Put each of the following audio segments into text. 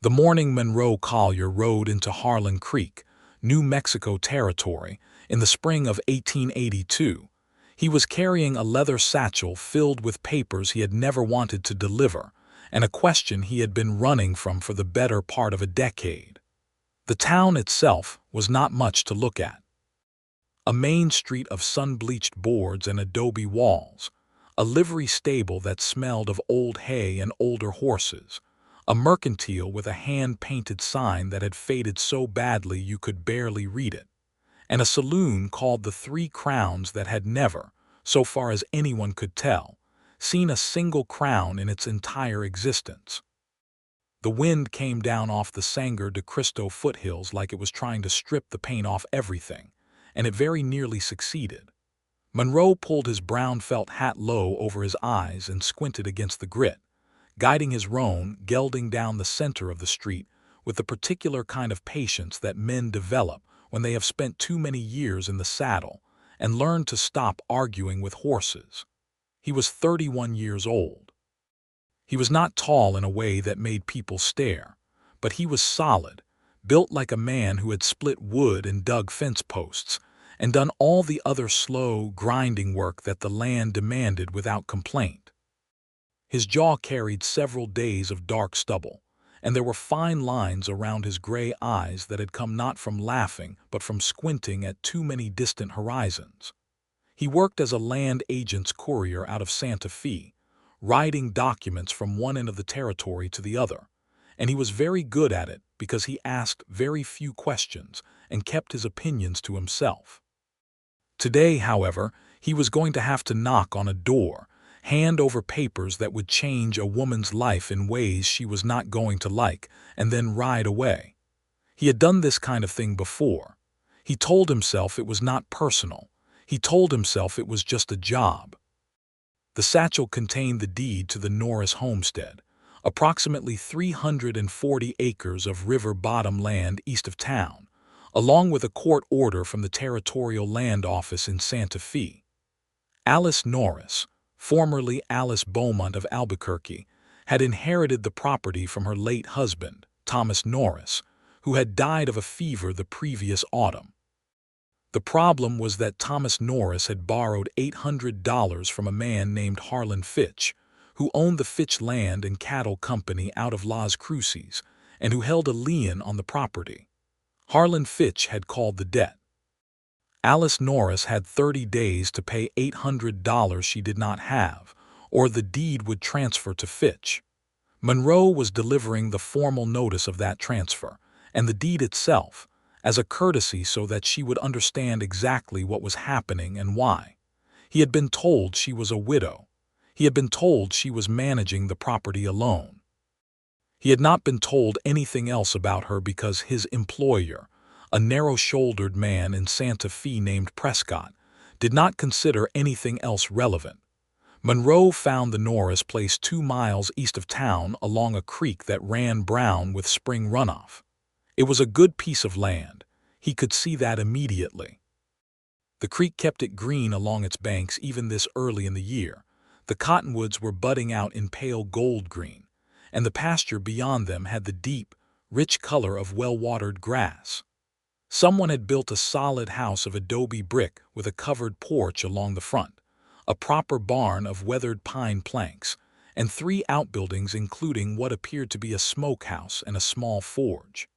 The morning Monroe Collier rode into Harlan Creek, New Mexico Territory, in the spring of 1882, he was carrying a leather satchel filled with papers he had never wanted to deliver, and a question he had been running from for the better part of a decade. The town itself was not much to look at. A main street of sun-bleached boards and adobe walls, a livery stable that smelled of old hay and older horses, a mercantile with a hand-painted sign that had faded so badly you could barely read it, and a saloon called the Three Crowns that had never, so far as anyone could tell, seen a single crown in its entire existence. The wind came down off the Sangre de Cristo foothills like it was trying to strip the paint off everything, and it very nearly succeeded. Monroe pulled his brown felt hat low over his eyes and squinted against the grit, guiding his roan gelding down the center of the street with the particular kind of patience that men develop when they have spent too many years in the saddle and learned to stop arguing with horses. He was 31 years old. He was not tall in a way that made people stare, but he was solid, built like a man who had split wood and dug fence posts, and done all the other slow, grinding work that the land demanded without complaint. His jaw carried several days of dark stubble, and there were fine lines around his gray eyes that had come not from laughing but from squinting at too many distant horizons. He worked as a land agent's courier out of Santa Fe, riding documents from one end of the territory to the other, and he was very good at it because he asked very few questions and kept his opinions to himself. Today, however, he was going to have to knock on a door, hand over papers that would change a woman's life in ways she was not going to like, and then ride away. He had done this kind of thing before. He told himself it was not personal. He told himself it was just a job. The satchel contained the deed to the Norris homestead, approximately 340 acres of river-bottom land east of town, along with a court order from the Territorial Land Office in Santa Fe. Alice Norris, formerly Alice Beaumont of Albuquerque, had inherited the property from her late husband, Thomas Norris, who had died of a fever the previous autumn. The problem was that Thomas Norris had borrowed $800 from a man named Harlan Fitch, who owned the Fitch Land and Cattle Company out of Las Cruces, and who held a lien on the property. Harlan Fitch had called the debt. Alice Norris had 30 days to pay $800 she did not have, or the deed would transfer to Fitch. Monroe was delivering the formal notice of that transfer, and the deed itself, as a courtesy so that she would understand exactly what was happening and why. He had been told she was a widow. He had been told she was managing the property alone. He had not been told anything else about her because his employer, a narrow-shouldered man in Santa Fe named Prescott, did not consider anything else relevant. Monroe found the Norris place 2 miles east of town along a creek that ran brown with spring runoff. It was a good piece of land. He could see that immediately. The creek kept it green along its banks even this early in the year. The cottonwoods were budding out in pale gold green, and the pasture beyond them had the deep, rich color of well-watered grass. Someone had built a solid house of adobe brick with a covered porch along the front, a proper barn of weathered pine planks, and 3 outbuildings including what appeared to be a smokehouse and a small forge.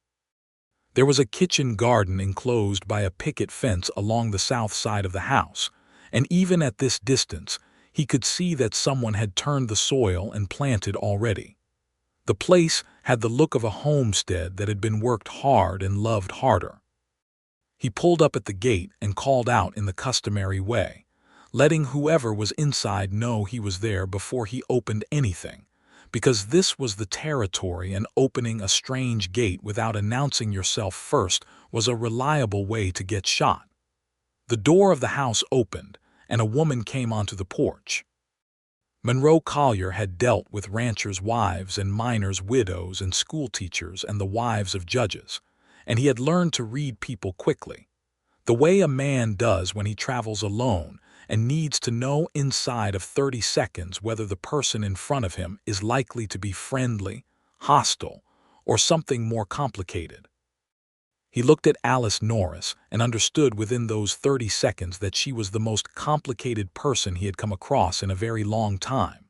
There was a kitchen garden enclosed by a picket fence along the south side of the house, and even at this distance, he could see that someone had turned the soil and planted already. The place had the look of a homestead that had been worked hard and loved harder. He pulled up at the gate and called out in the customary way, letting whoever was inside know he was there before he opened anything, because this was the territory and opening a strange gate without announcing yourself first was a reliable way to get shot. The door of the house opened, and a woman came onto the porch. Monroe Collier had dealt with ranchers' wives and miners' widows and schoolteachers and the wives of judges, and he had learned to read people quickly, the way a man does when he travels alone and needs to know inside of 30 seconds whether the person in front of him is likely to be friendly, hostile, or something more complicated? He looked at Alice Norris and understood within those 30 seconds that she was the most complicated person he had come across in a very long time.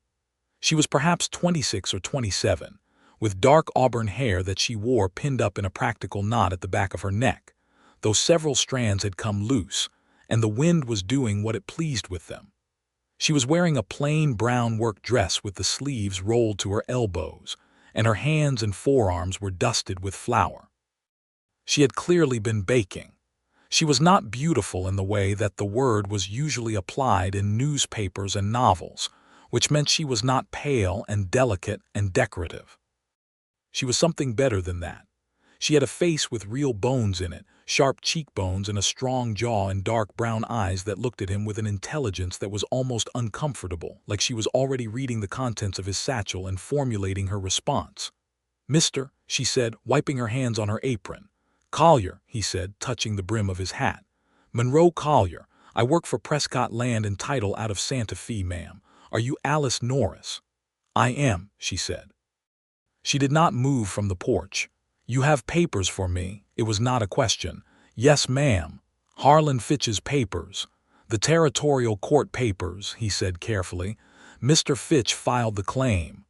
She was perhaps 26 or 27, with dark auburn hair that she wore pinned up in a practical knot at the back of her neck, though several strands had come loose, and the wind was doing what it pleased with them. She was wearing a plain brown work dress with the sleeves rolled to her elbows, and her hands and forearms were dusted with flour. She had clearly been baking. She was not beautiful in the way that the word was usually applied in newspapers and novels, which meant she was not pale and delicate and decorative. She was something better than that. She had a face with real bones in it, sharp cheekbones and a strong jaw and dark brown eyes that looked at him with an intelligence that was almost uncomfortable, like she was already reading the contents of his satchel and formulating her response. "Mr.," she said, wiping her hands on her apron. "Collier," he said, touching the brim of his hat. "Monroe Collier. I work for Prescott Land and Title out of Santa Fe, ma'am. Are you Alice Norris?" "I am," she said. She did not move from the porch. "You have papers for me?" It was not a question. "Yes, ma'am. Harlan Fitch's papers. The territorial court papers," he said carefully. "Mr. Fitch filed the claim.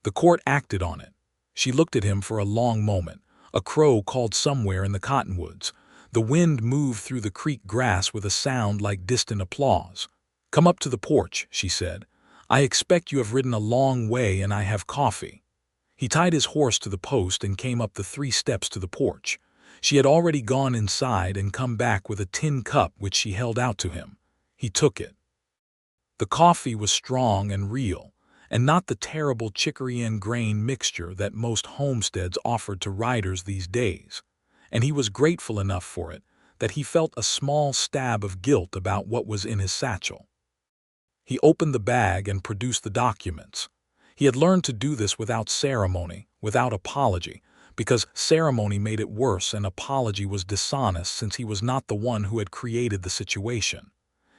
The court acted on it." She looked at him for a long moment. A crow called somewhere in the cottonwoods. The wind moved through the creek grass with a sound like distant applause. "Come up to the porch," she said. "I expect you have ridden a long way and I have coffee." He tied his horse to the post and came up the 3 steps to the porch. She had already gone inside and come back with a tin cup which she held out to him. He took it. The coffee was strong and real, and not the terrible chicory and grain mixture that most homesteads offered to riders these days, and he was grateful enough for it that he felt a small stab of guilt about what was in his satchel. He opened the bag and produced the documents. He had learned to do this without ceremony, without apology, because ceremony made it worse and apology was dishonest since he was not the one who had created the situation.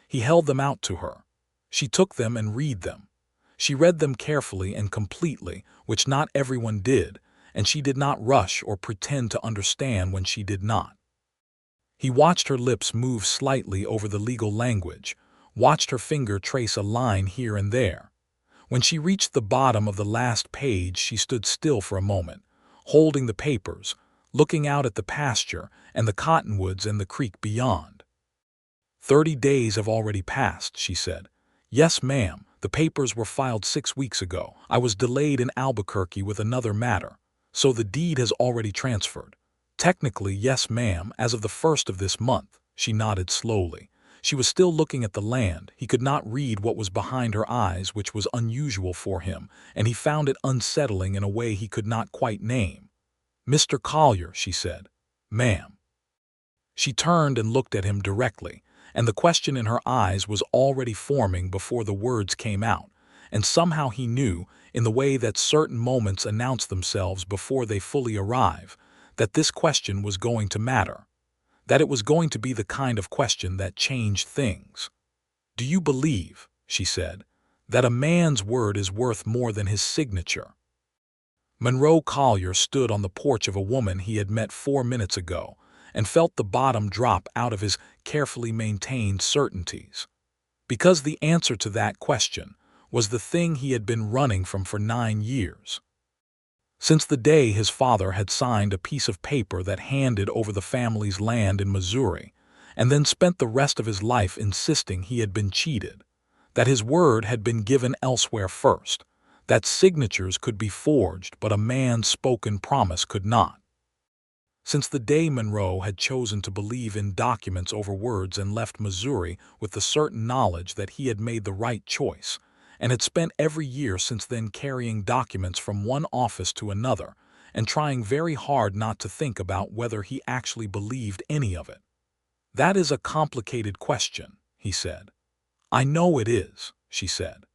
He held them out to her. She took them and read them. She read them carefully and completely, which not everyone did, and she did not rush or pretend to understand when she did not. He watched her lips move slightly over the legal language, watched her finger trace a line here and there. When she reached the bottom of the last page, she stood still for a moment, holding the papers, looking out at the pasture and the cottonwoods and the creek beyond. 30 days have already passed," she said. "Yes, ma'am. The papers were filed 6 weeks ago. I was delayed in Albuquerque with another matter. So the deed has already transferred." "Technically, yes, ma'am, as of the 1st of this month." She nodded slowly. She was still looking at the land. He could not read what was behind her eyes, which was unusual for him, and he found it unsettling in a way he could not quite name. "Mr. Collier," she said. "Ma'am." She turned and looked at him directly, and the question in her eyes was already forming before the words came out, and somehow he knew, in the way that certain moments announce themselves before they fully arrive, that this question was going to matter. That it was going to be the kind of question that changed things. "Do you believe," she said, "that a man's word is worth more than his signature?" Monroe Collier stood on the porch of a woman he had met 4 minutes ago and felt the bottom drop out of his carefully maintained certainties. Because the answer to that question was the thing he had been running from for 9 years. Since the day his father had signed a piece of paper that handed over the family's land in Missouri, and then spent the rest of his life insisting he had been cheated, that his word had been given elsewhere first, that signatures could be forged but a man's spoken promise could not. Since the day Monroe had chosen to believe in documents over words and left Missouri with the certain knowledge that he had made the right choice, and had spent every year since then carrying documents from one office to another and trying very hard not to think about whether he actually believed any of it. "That is a complicated question," he said. "I know it is," she said.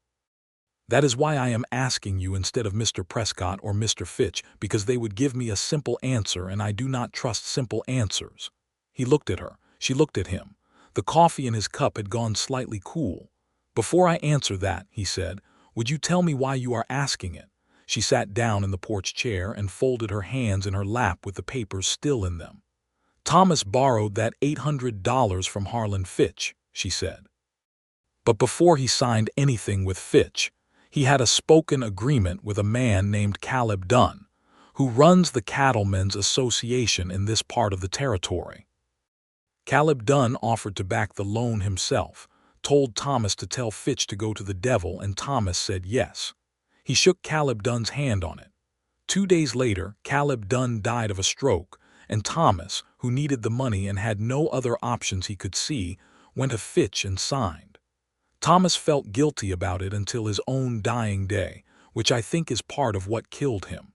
"That is why I am asking you instead of Mr. Prescott or Mr. Fitch, because they would give me a simple answer and I do not trust simple answers." He looked at her. She looked at him. The coffee in his cup had gone slightly cool. "Before I answer that," he said, "would you tell me why you are asking it?" She sat down in the porch chair and folded her hands in her lap with the papers still in them. "Thomas borrowed that $800 from Harlan Fitch," she said. "But before he signed anything with Fitch, he had a spoken agreement with a man named Caleb Dunn, who runs the Cattlemen's Association in this part of the territory. Caleb Dunn offered to back the loan himself, told Thomas to tell Fitch to go to the devil, and Thomas said yes. He shook Caleb Dunn's hand on it. 2 days later, Caleb Dunn died of a stroke, and Thomas, who needed the money and had no other options he could see, went to Fitch and signed. Thomas felt guilty about it until his own dying day, which I think is part of what killed him.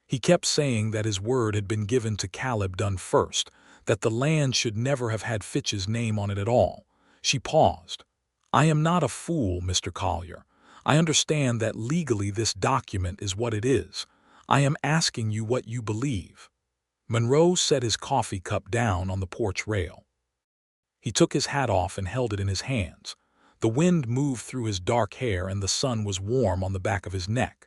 He kept saying that his word had been given to Caleb Dunn first, that the land should never have had Fitch's name on it at all." She paused. "I am not a fool, Mr. Collier. I understand that legally this document is what it is. I am asking you what you believe." Monroe set his coffee cup down on the porch rail. He took his hat off and held it in his hands. The wind moved through his dark hair and the sun was warm on the back of his neck.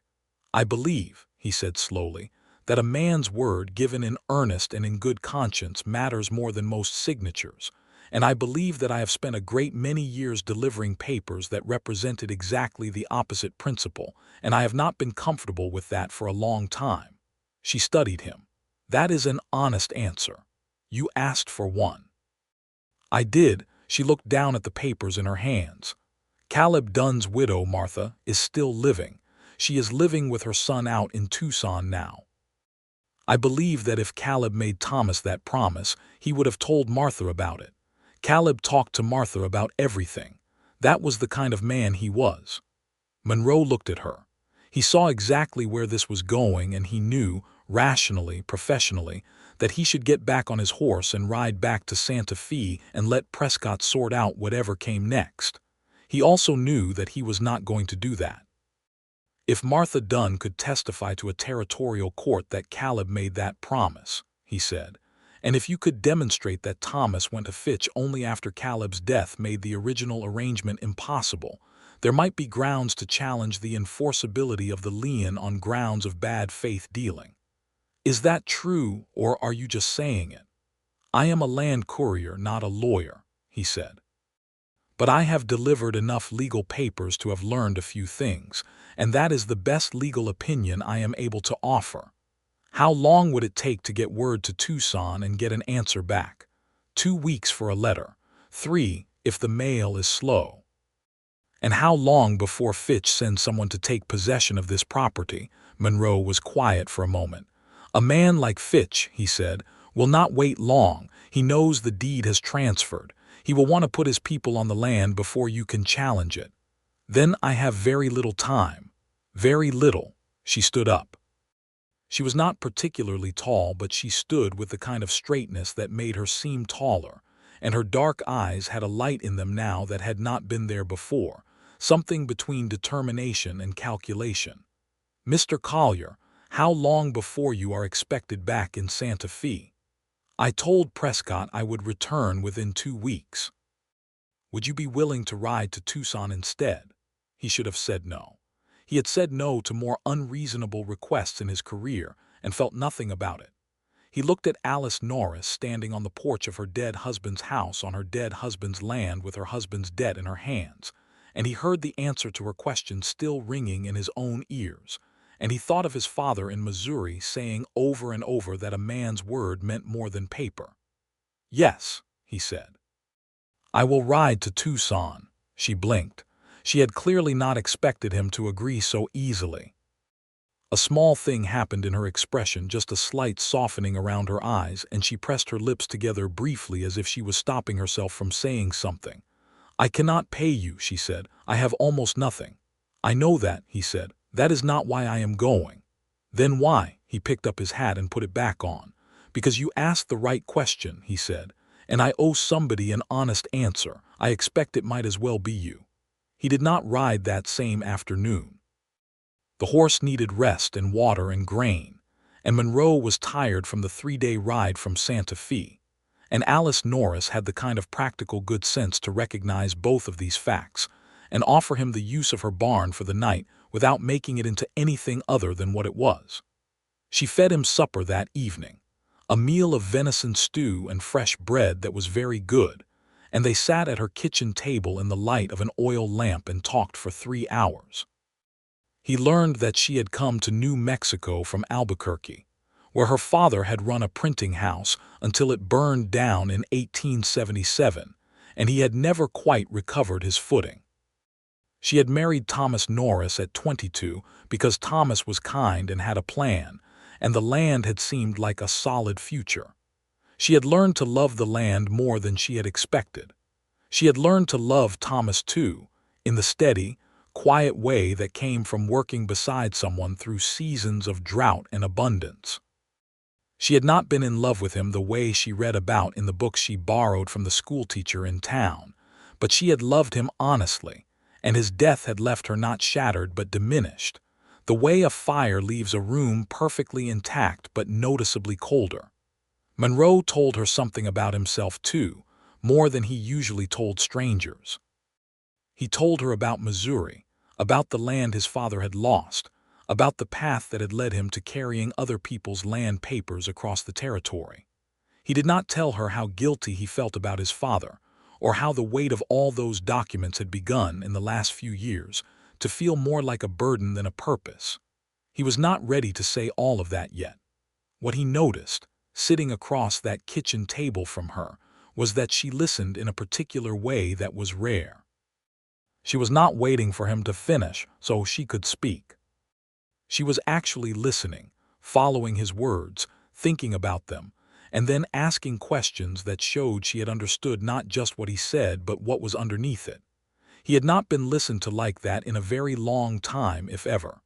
"I believe," he said slowly, "that a man's word given in earnest and in good conscience matters more than most signatures, and I believe that I have spent a great many years delivering papers that represented exactly the opposite principle, and I have not been comfortable with that for a long time." She studied him. "That is an honest answer. You asked for one." "I did." She looked down at the papers in her hands. "Caleb Dunn's widow, Martha, is still living. She is living with her son out in Tucson now. I believe that if Caleb made Thomas that promise, he would have told Martha about it. Caleb talked to Martha about everything. That was the kind of man he was." Monroe looked at her. He saw exactly where this was going, and he knew, rationally, professionally, that he should get back on his horse and ride back to Santa Fe and let Prescott sort out whatever came next. He also knew that he was not going to do that. "If Martha Dunn could testify to a territorial court that Caleb made that promise," he said, "and if you could demonstrate that Thomas went to Fitch only after Caleb's death made the original arrangement impossible, there might be grounds to challenge the enforceability of the lien on grounds of bad faith dealing. Is that true, or are you just saying it?" "I am a land courier, not a lawyer," he said. "But I have delivered enough legal papers to have learned a few things, and that is the best legal opinion I am able to offer. How long would it take to get word to Tucson and get an answer back? 2 weeks for a letter. 3 if the mail is slow. And how long before Fitch sends someone to take possession of this property?" Monroe was quiet for a moment. "A man like Fitch," he said, "will not wait long. He knows the deed has transferred. He will want to put his people on the land before you can challenge it. Then I have very little time. Very little." She stood up. She was not particularly tall, but she stood with the kind of straightness that made her seem taller, and her dark eyes had a light in them now that had not been there before, something between determination and calculation. "Mr. Collier, how long before you are expected back in Santa Fe?" "I told Prescott I would return within 2 weeks. Would you be willing to ride to Tucson instead?" He should have said no. He had said no to more unreasonable requests in his career and felt nothing about it. He looked at Alice Norris standing on the porch of her dead husband's house on her dead husband's land with her husband's debt in her hands, and he heard the answer to her question still ringing in his own ears, and he thought of his father in Missouri saying over and over that a man's word meant more than paper. "Yes," he said. "I will ride to Tucson." She blinked. She had clearly not expected him to agree so easily. A small thing happened in her expression, just a slight softening around her eyes, and she pressed her lips together briefly as if she was stopping herself from saying something. "I cannot pay you," she said. "I have almost nothing." "I know that," he said. "That is not why I am going." "Then why?" He picked up his hat and put it back on. "Because you asked the right question," he said, "and I owe somebody an honest answer. I expect it might as well be you." He did not ride that same afternoon. The horse needed rest and water and grain, and Monroe was tired from the 3-day ride from Santa Fe. And Alice Norris had the kind of practical good sense to recognize both of these facts and offer him the use of her barn for the night without making it into anything other than what it was. She fed him supper that evening, a meal of venison stew and fresh bread that was very good, and they sat at her kitchen table in the light of an oil lamp and talked for 3 hours. He learned that she had come to New Mexico from Albuquerque, where her father had run a printing house until it burned down in 1877, and he had never quite recovered his footing. She had married Thomas Norris at 22 because Thomas was kind and had a plan, and the land had seemed like a solid future. She had learned to love the land more than she had expected. She had learned to love Thomas too, in the steady, quiet way that came from working beside someone through seasons of drought and abundance. She had not been in love with him the way she read about in the books she borrowed from the schoolteacher in town, but she had loved him honestly, and his death had left her not shattered but diminished, the way a fire leaves a room perfectly intact but noticeably colder. Monroe told her something about himself too, more than he usually told strangers. He told her about Missouri, about the land his father had lost, about the path that had led him to carrying other people's land papers across the territory. He did not tell her how guilty he felt about his father, or how the weight of all those documents had begun in the last few years to feel more like a burden than a purpose. He was not ready to say all of that yet. What he noticed, sitting across that kitchen table from her, was that she listened in a particular way that was rare. She was not waiting for him to finish so she could speak. She was actually listening, following his words, thinking about them, and then asking questions that showed she had understood not just what he said but what was underneath it. He had not been listened to like that in a very long time, if ever.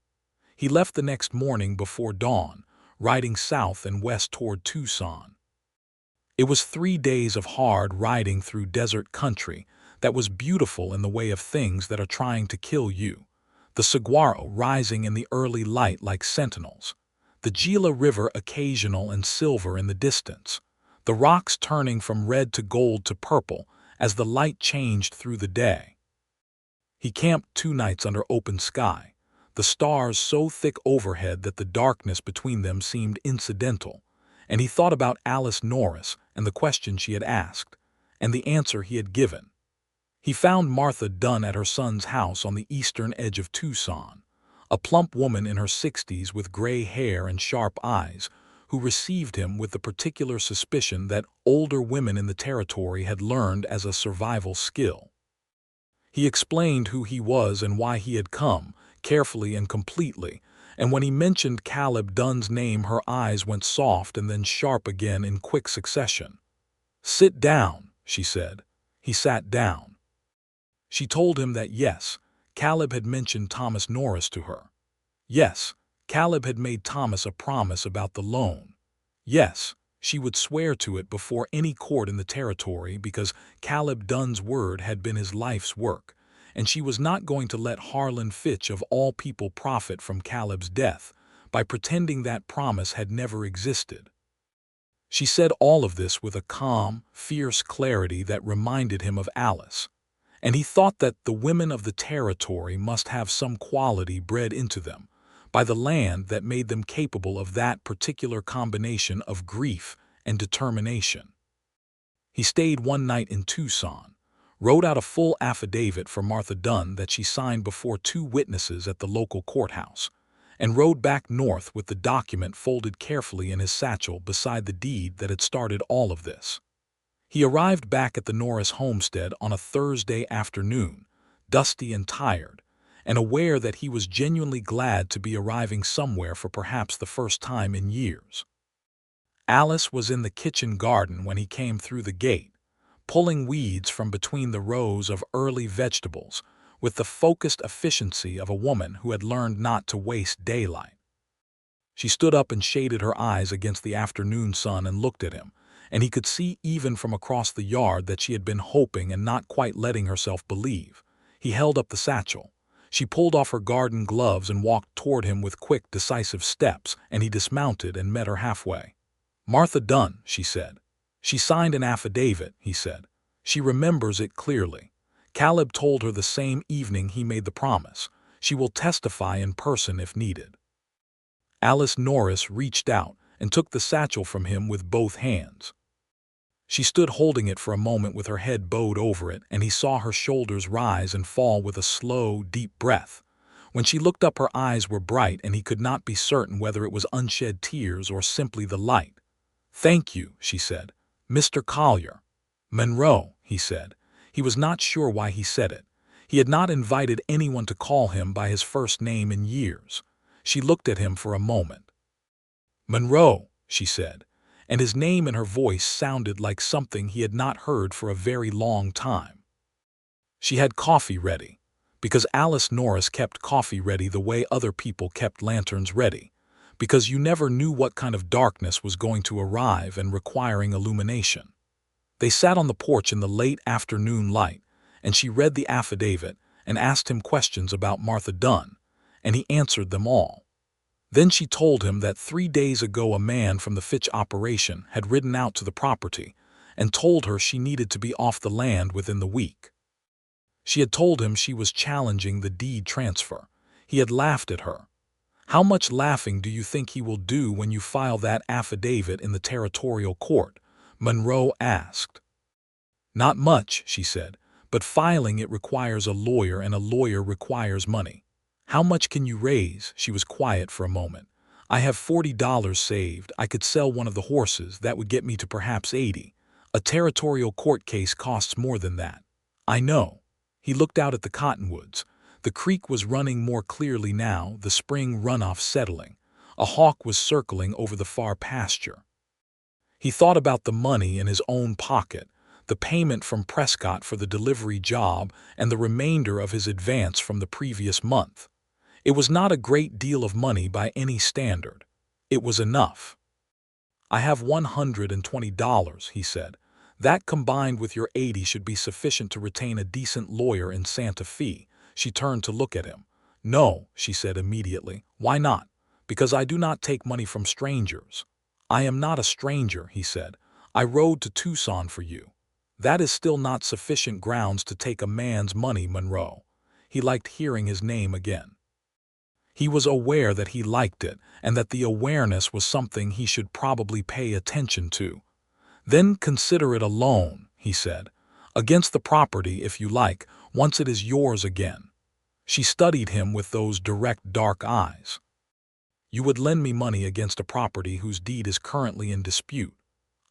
He left the next morning before dawn, riding south and west toward Tucson. It was 3 days of hard riding through desert country that was beautiful in the way of things that are trying to kill you. The saguaro rising in the early light like sentinels, the Gila River occasional and silver in the distance, the rocks turning from red to gold to purple as the light changed through the day. He camped 2 nights under open sky, the stars so thick overhead that the darkness between them seemed incidental, and he thought about Alice Norris and the question she had asked, and the answer he had given. He found Martha Dunn at her son's house on the eastern edge of Tucson, a plump woman in her 60s with gray hair and sharp eyes, who received him with the particular suspicion that older women in the territory had learned as a survival skill. He explained who he was and why he had come, carefully and completely, and when he mentioned Caleb Dunn's name her eyes went soft and then sharp again in quick succession. "Sit down," she said. He sat down. She told him that yes, Caleb had mentioned Thomas Norris to her. Yes, Caleb had made Thomas a promise about the loan. Yes, she would swear to it before any court in the territory because Caleb Dunn's word had been his life's work, and she was not going to let Harlan Fitch of all people profit from Caleb's death by pretending that promise had never existed. She said all of this with a calm, fierce clarity that reminded him of Alice, and he thought that the women of the territory must have some quality bred into them by the land that made them capable of that particular combination of grief and determination. He stayed 1 night in Tucson, wrote out a full affidavit for Martha Dunn that she signed before 2 witnesses at the local courthouse, and rode back north with the document folded carefully in his satchel beside the deed that had started all of this. He arrived back at the Norris homestead on a Thursday afternoon, dusty and tired, and aware that he was genuinely glad to be arriving somewhere for perhaps the first time in years. Alice was in the kitchen garden when he came through the gate, pulling weeds from between the rows of early vegetables with the focused efficiency of a woman who had learned not to waste daylight. She stood up and shaded her eyes against the afternoon sun and looked at him, and he could see even from across the yard that she had been hoping and not quite letting herself believe. He held up the satchel. She pulled off her garden gloves and walked toward him with quick, decisive steps, and he dismounted and met her halfway. "Martha Dunn," she said. "She signed an affidavit," he said. "She remembers it clearly. Caleb told her the same evening he made the promise. She will testify in person if needed." Alice Norris reached out and took the satchel from him with both hands. She stood holding it for a moment with her head bowed over it, and he saw her shoulders rise and fall with a slow, deep breath. When she looked up, her eyes were bright, and he could not be certain whether it was unshed tears or simply the light. "Thank you," she said. "Mr. Collier." "Monroe," he said. He was not sure why he said it. He had not invited anyone to call him by his first name in years. She looked at him for a moment. "Monroe," she said, and his name and her voice sounded like something he had not heard for a very long time. She had coffee ready, because Alice Norris kept coffee ready the way other people kept lanterns ready, because you never knew what kind of darkness was going to arrive and requiring illumination. They sat on the porch in the late afternoon light, and she read the affidavit and asked him questions about Martha Dunn, and he answered them all. Then she told him that 3 days ago a man from the Fitch operation had ridden out to the property and told her she needed to be off the land within the week. She had told him she was challenging the deed transfer. He had laughed at her. "How much laughing do you think he will do when you file that affidavit in the territorial court?" Monroe asked. "Not much," she said, "but filing it requires a lawyer, and a lawyer requires money." "How much can you raise?" She was quiet for a moment. "I have $40 saved. I could sell one of the horses. That would get me to perhaps 80. A territorial court case costs more than that." "I know." He looked out at the cottonwoods. The creek was running more clearly now, the spring runoff settling. A hawk was circling over the far pasture. He thought about the money in his own pocket, the payment from Prescott for the delivery job, and the remainder of his advance from the previous month. It was not a great deal of money by any standard. It was enough. "I have $120, he said. "That combined with your 80 should be sufficient to retain a decent lawyer in Santa Fe." She turned to look at him. "No," she said immediately. "Why not?" "Because I do not take money from strangers." "I am not a stranger," he said. "I rode to Tucson for you." "That is still not sufficient grounds to take a man's money, Monroe." He liked hearing his name again. He was aware that he liked it, and that the awareness was something he should probably pay attention to. "Then consider it a loan," he said. "Against the property, if you like, once it is yours again." She studied him with those direct dark eyes. "You would lend me money against a property whose deed is currently in dispute?"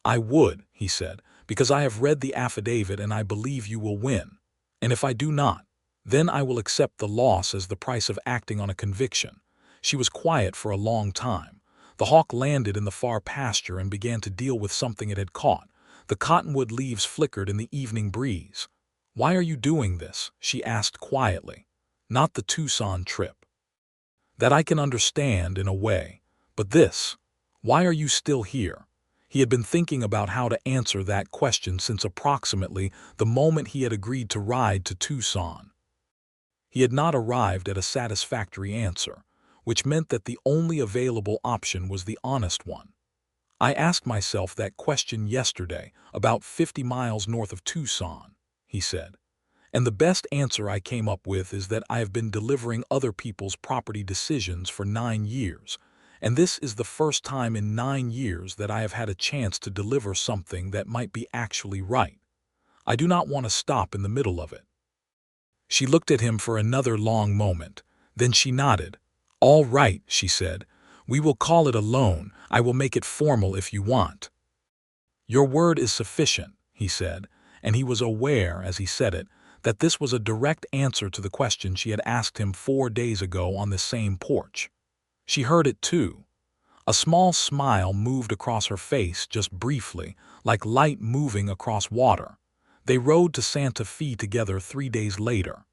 "I would," he said, "because I have read the affidavit and I believe you will win. And if I do not, then I will accept the loss as the price of acting on a conviction." She was quiet for a long time. The hawk landed in the far pasture and began to deal with something it had caught. The cottonwood leaves flickered in the evening breeze. "Why are you doing this?" she asked quietly. "Not the Tucson trip." "That I can understand in a way. But this, why are you still here?" He had been thinking about how to answer that question since approximately the moment he had agreed to ride to Tucson. He had not arrived at a satisfactory answer, which meant that the only available option was the honest one. "I asked myself that question yesterday, about 50 miles north of Tucson," he said. "And the best answer I came up with is that I have been delivering other people's property decisions for 9 years, and this is the first time in 9 years that I have had a chance to deliver something that might be actually right. I do not want to stop in the middle of it." She looked at him for another long moment. Then she nodded. "All right," she said. "We will call it a loan. I will make it formal if you want." "Your word is sufficient," he said, and he was aware, as he said it, that this was a direct answer to the question she had asked him 4 days ago on this same porch. She heard it too. A small smile moved across her face just briefly, like light moving across water. They rode to Santa Fe together 3 days later.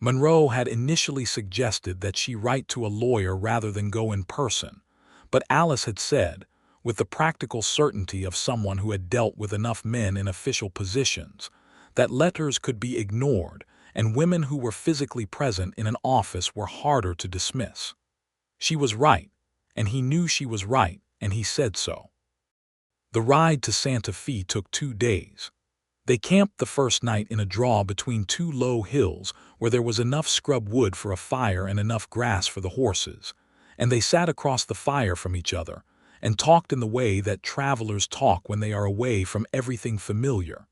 Monroe had initially suggested that she write to a lawyer rather than go in person, but Alice had said, with the practical certainty of someone who had dealt with enough men in official positions, that letters could be ignored and women who were physically present in an office were harder to dismiss. She was right, and he knew she was right, and he said so. The ride to Santa Fe took 2 days. They camped the first night in a draw between two low hills where there was enough scrub wood for a fire and enough grass for the horses, and they sat across the fire from each other and talked in the way that travelers talk when they are away from everything familiar.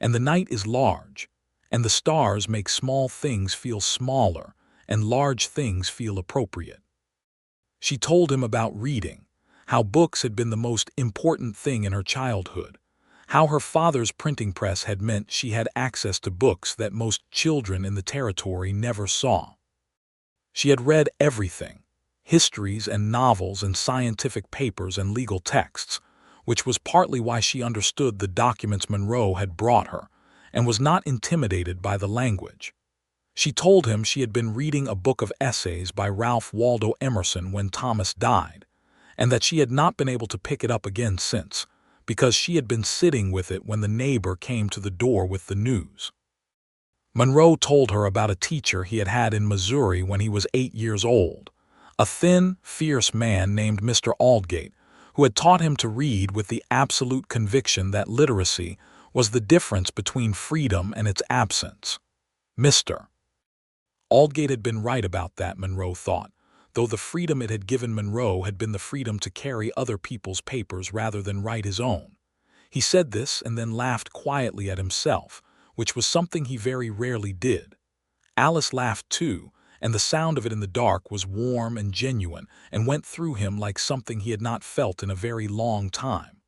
And the night is large, and the stars make small things feel smaller and large things feel appropriate. She told him about reading, how books had been the most important thing in her childhood, how her father's printing press had meant she had access to books that most children in the territory never saw. She had read everything, histories and novels and scientific papers and legal texts, which was partly why she understood the documents Monroe had brought her and was not intimidated by the language. She told him she had been reading a book of essays by Ralph Waldo Emerson when Thomas died, and that she had not been able to pick it up again since, because she had been sitting with it when the neighbor came to the door with the news. Monroe told her about a teacher he had had in Missouri when he was 8 years old, a thin, fierce man named Mr. Aldgate, who had taught him to read with the absolute conviction that literacy was the difference between freedom and its absence. Mr. Aldgate had been right about that, Monroe thought, though the freedom it had given Monroe had been the freedom to carry other people's papers rather than write his own. He said this and then laughed quietly at himself, which was something he very rarely did. Alice laughed too, and the sound of it in the dark was warm and genuine and went through him like something he had not felt in a very long time.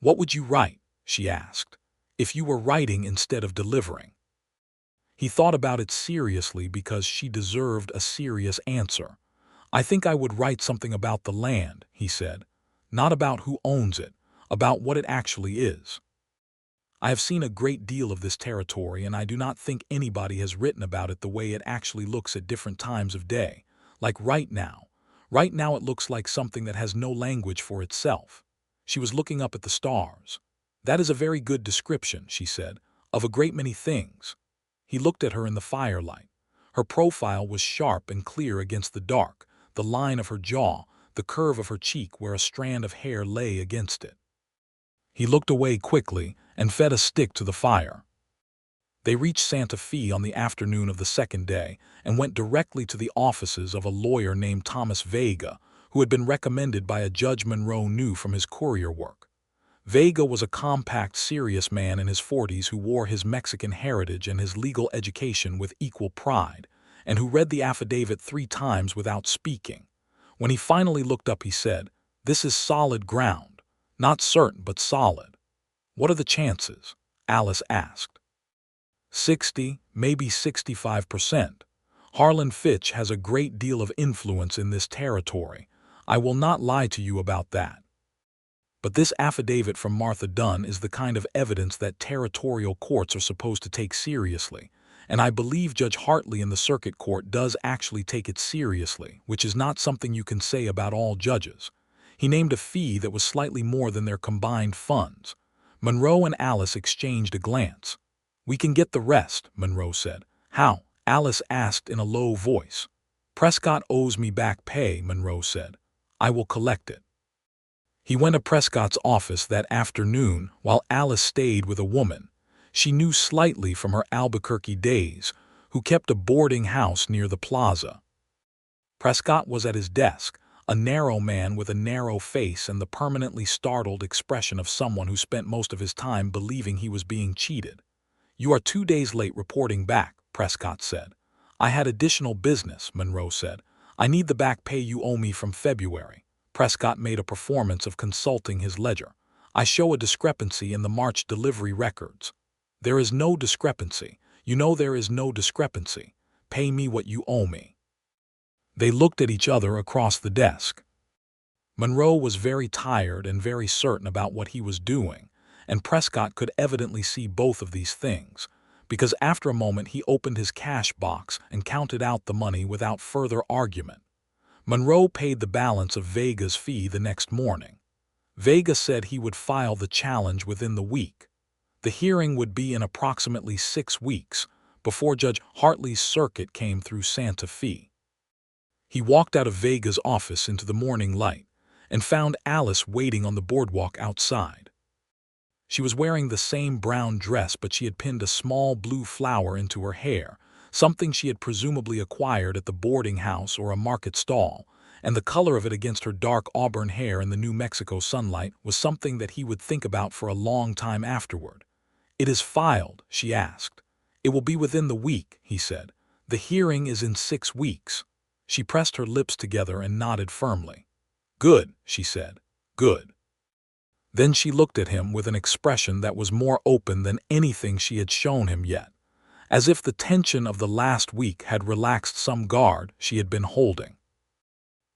"What would you write," she asked, "if you were writing instead of delivering?" He thought about it seriously because she deserved a serious answer. "I think I would write something about the land," he said, "not about who owns it, about what it actually is. I have seen a great deal of this territory, and I do not think anybody has written about it the way it actually looks at different times of day, like right now. Right now it looks like something that has no language for itself." She was looking up at the stars. "That is a very good description," she said, "of a great many things." He looked at her in the firelight. Her profile was sharp and clear against the dark, the line of her jaw, the curve of her cheek where a strand of hair lay against it. He looked away quickly and fed a stick to the fire. They reached Santa Fe on the afternoon of the second day and went directly to the offices of a lawyer named Thomas Vega, who had been recommended by a judge Monroe knew from his courier work. Vega was a compact, serious man in his 40s who wore his Mexican heritage and his legal education with equal pride, and who read the affidavit 3 times without speaking. When he finally looked up, he said, "This is solid ground. Not certain, but solid." "What are the chances?" Alice asked. 60, maybe 65%. Harlan Fitch has a great deal of influence in this territory. I will not lie to you about that. But this affidavit from Martha Dunn is the kind of evidence that territorial courts are supposed to take seriously, and I believe Judge Hartley in the circuit court does actually take it seriously, which is not something you can say about all judges. He named a fee that was slightly more than their combined funds. Monroe and Alice exchanged a glance. "We can get the rest," Monroe said. "How?" Alice asked in a low voice. "Prescott owes me back pay," Monroe said. "I will collect it." He went to Prescott's office that afternoon while Alice stayed with a woman she knew slightly from her Albuquerque days, who kept a boarding house near the plaza. Prescott was at his desk, a narrow man with a narrow face and the permanently startled expression of someone who spent most of his time believing he was being cheated. "You are 2 days late reporting back," Prescott said. "I had additional business," Monroe said. "I need the back pay you owe me from February." Prescott made a performance of consulting his ledger. "I show a discrepancy in the March delivery records." "There is no discrepancy. You know there is no discrepancy. Pay me what you owe me." They looked at each other across the desk. Monroe was very tired and very certain about what he was doing, and Prescott could evidently see both of these things, because after a moment he opened his cash box and counted out the money without further argument. Monroe paid the balance of Vega's fee the next morning. Vega said he would file the challenge within the week. The hearing would be in approximately 6 weeks, before Judge Hartley's circuit came through Santa Fe. He walked out of Vega's office into the morning light and found Alice waiting on the boardwalk outside. She was wearing the same brown dress, but she had pinned a small blue flower into her hair, something she had presumably acquired at the boarding house or a market stall, and the color of it against her dark auburn hair in the New Mexico sunlight was something that he would think about for a long time afterward. "It is filed?" she asked. "It will be within the week," he said. "The hearing is in 6 weeks." She pressed her lips together and nodded firmly. "Good," she said. "Good." Then she looked at him with an expression that was more open than anything she had shown him yet, as if the tension of the last week had relaxed some guard she had been holding.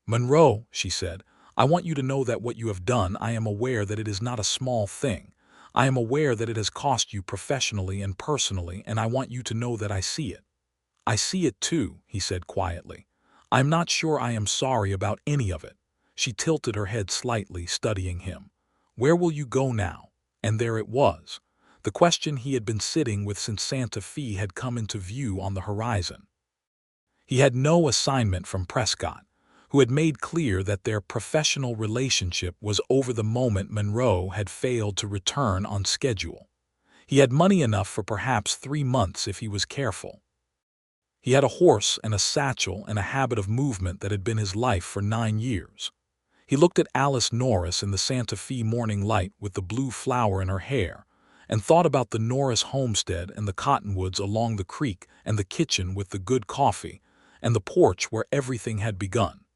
"Monroe," she said, "I want you to know that what you have done, I am aware that it is not a small thing. I am aware that it has cost you professionally and personally, and I want you to know that I see it." "I see it too," he said quietly. "I'm not sure I am sorry about any of it." She tilted her head slightly, studying him. "Where will you go now?" And there it was. The question he had been sitting with since Santa Fe had come into view on the horizon. He had no assignment from Prescott, who had made clear that their professional relationship was over the moment Monroe had failed to return on schedule. He had money enough for perhaps 3 months if he was careful. He had a horse and a satchel and a habit of movement that had been his life for 9 years. He looked at Alice Norris in the Santa Fe morning light with the blue flower in her hair, and thought about the Norris homestead and the cottonwoods along the creek and the kitchen with the good coffee and the porch where everything had begun.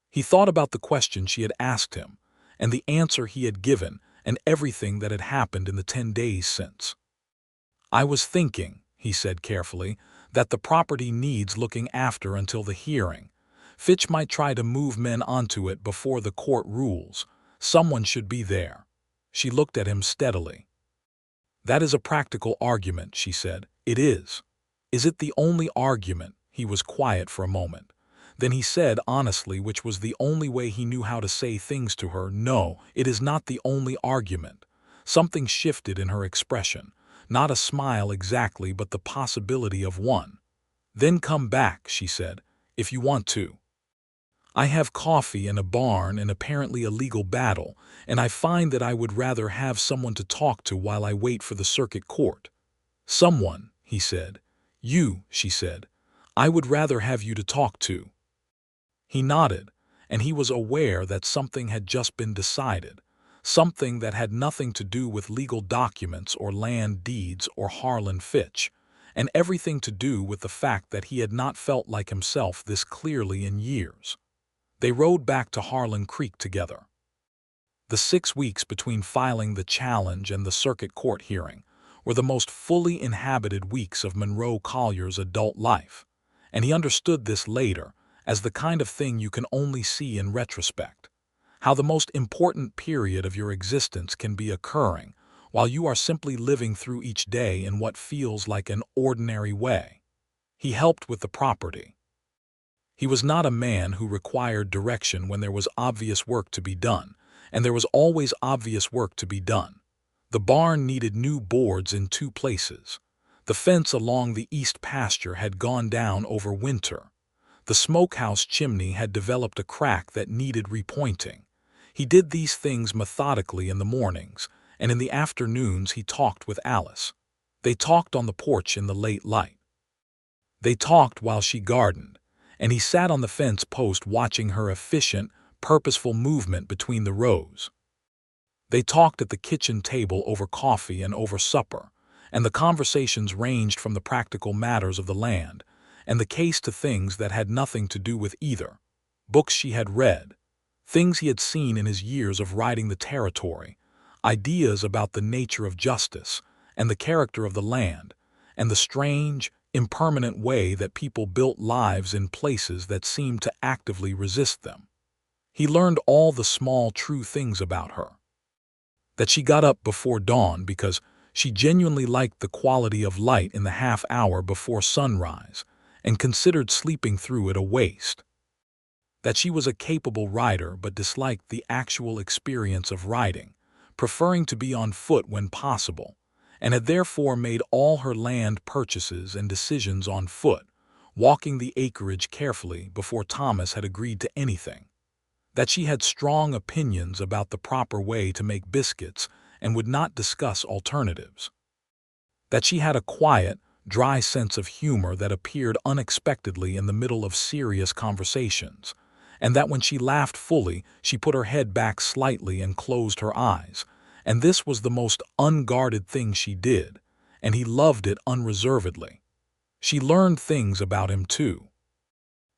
He thought about the question she had asked him, and the answer he had given, and everything that had happened in the 10 days since. "I was thinking," he said carefully, "that the property needs looking after until the hearing. Fitch might try to move men onto it before the court rules. Someone should be there." She looked at him steadily. "That is a practical argument," she said. "It is." "Is it the only argument?" He was quiet for a moment. Then he said honestly, which was the only way he knew how to say things to her, "No, it is not the only argument." Something shifted in her expression. Not a smile exactly, but the possibility of one. "Then come back," she said, "if you want to. I have coffee and a barn and apparently a legal battle, and I find that I would rather have someone to talk to while I wait for the circuit court." "Someone," he said. "You," she said. "I would rather have you to talk to." He nodded, and he was aware that something had just been decided, something that had nothing to do with legal documents or land deeds or Harlan Fitch, and everything to do with the fact that he had not felt like himself this clearly in years. They rode back to Harlan Creek together. The 6 weeks between filing the challenge and the circuit court hearing were the most fully inhabited weeks of Monroe Collier's adult life, and he understood this later as the kind of thing you can only see in retrospect. How the most important period of your existence can be occurring while you are simply living through each day in what feels like an ordinary way. He helped with the property. He was not a man who required direction when there was obvious work to be done, and there was always obvious work to be done. The barn needed new boards in 2 places. The fence along the east pasture had gone down over winter. The smokehouse chimney had developed a crack that needed repointing. He did these things methodically in the mornings, and in the afternoons he talked with Alice. They talked on the porch in the late light. They talked while she gardened, and he sat on the fence post watching her efficient, purposeful movement between the rows. They talked at the kitchen table over coffee and over supper, and the conversations ranged from the practical matters of the land and the case to things that had nothing to do with either. Books she had read, things he had seen in his years of riding the territory, ideas about the nature of justice and the character of the land, and the strange, impermanent way that people built lives in places that seemed to actively resist them. He learned all the small, true things about her. That she got up before dawn because she genuinely liked the quality of light in the half hour before sunrise and considered sleeping through it a waste. That she was a capable rider but disliked the actual experience of riding, preferring to be on foot when possible, and had therefore made all her land purchases and decisions on foot, walking the acreage carefully before Thomas had agreed to anything. That she had strong opinions about the proper way to make biscuits and would not discuss alternatives. That she had a quiet, dry sense of humor that appeared unexpectedly in the middle of serious conversations, and that when she laughed fully, she put her head back slightly and closed her eyes, and this was the most unguarded thing she did, and he loved it unreservedly. She learned things about him too.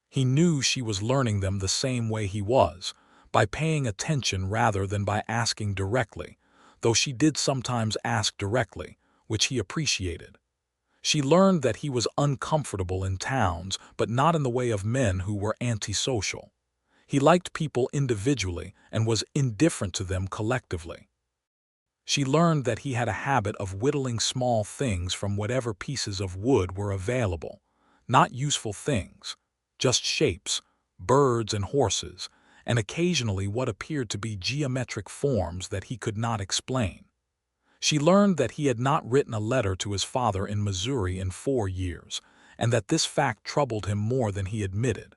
He knew she was learning them the same way he was, by paying attention rather than by asking directly, though she did sometimes ask directly, which he appreciated. She learned that he was uncomfortable in towns, but not in the way of men who were antisocial. He liked people individually and was indifferent to them collectively. She learned that he had a habit of whittling small things from whatever pieces of wood were available, not useful things, just shapes, birds and horses, and occasionally what appeared to be geometric forms that he could not explain. She learned that he had not written a letter to his father in Missouri in 4 years, and that this fact troubled him more than he admitted.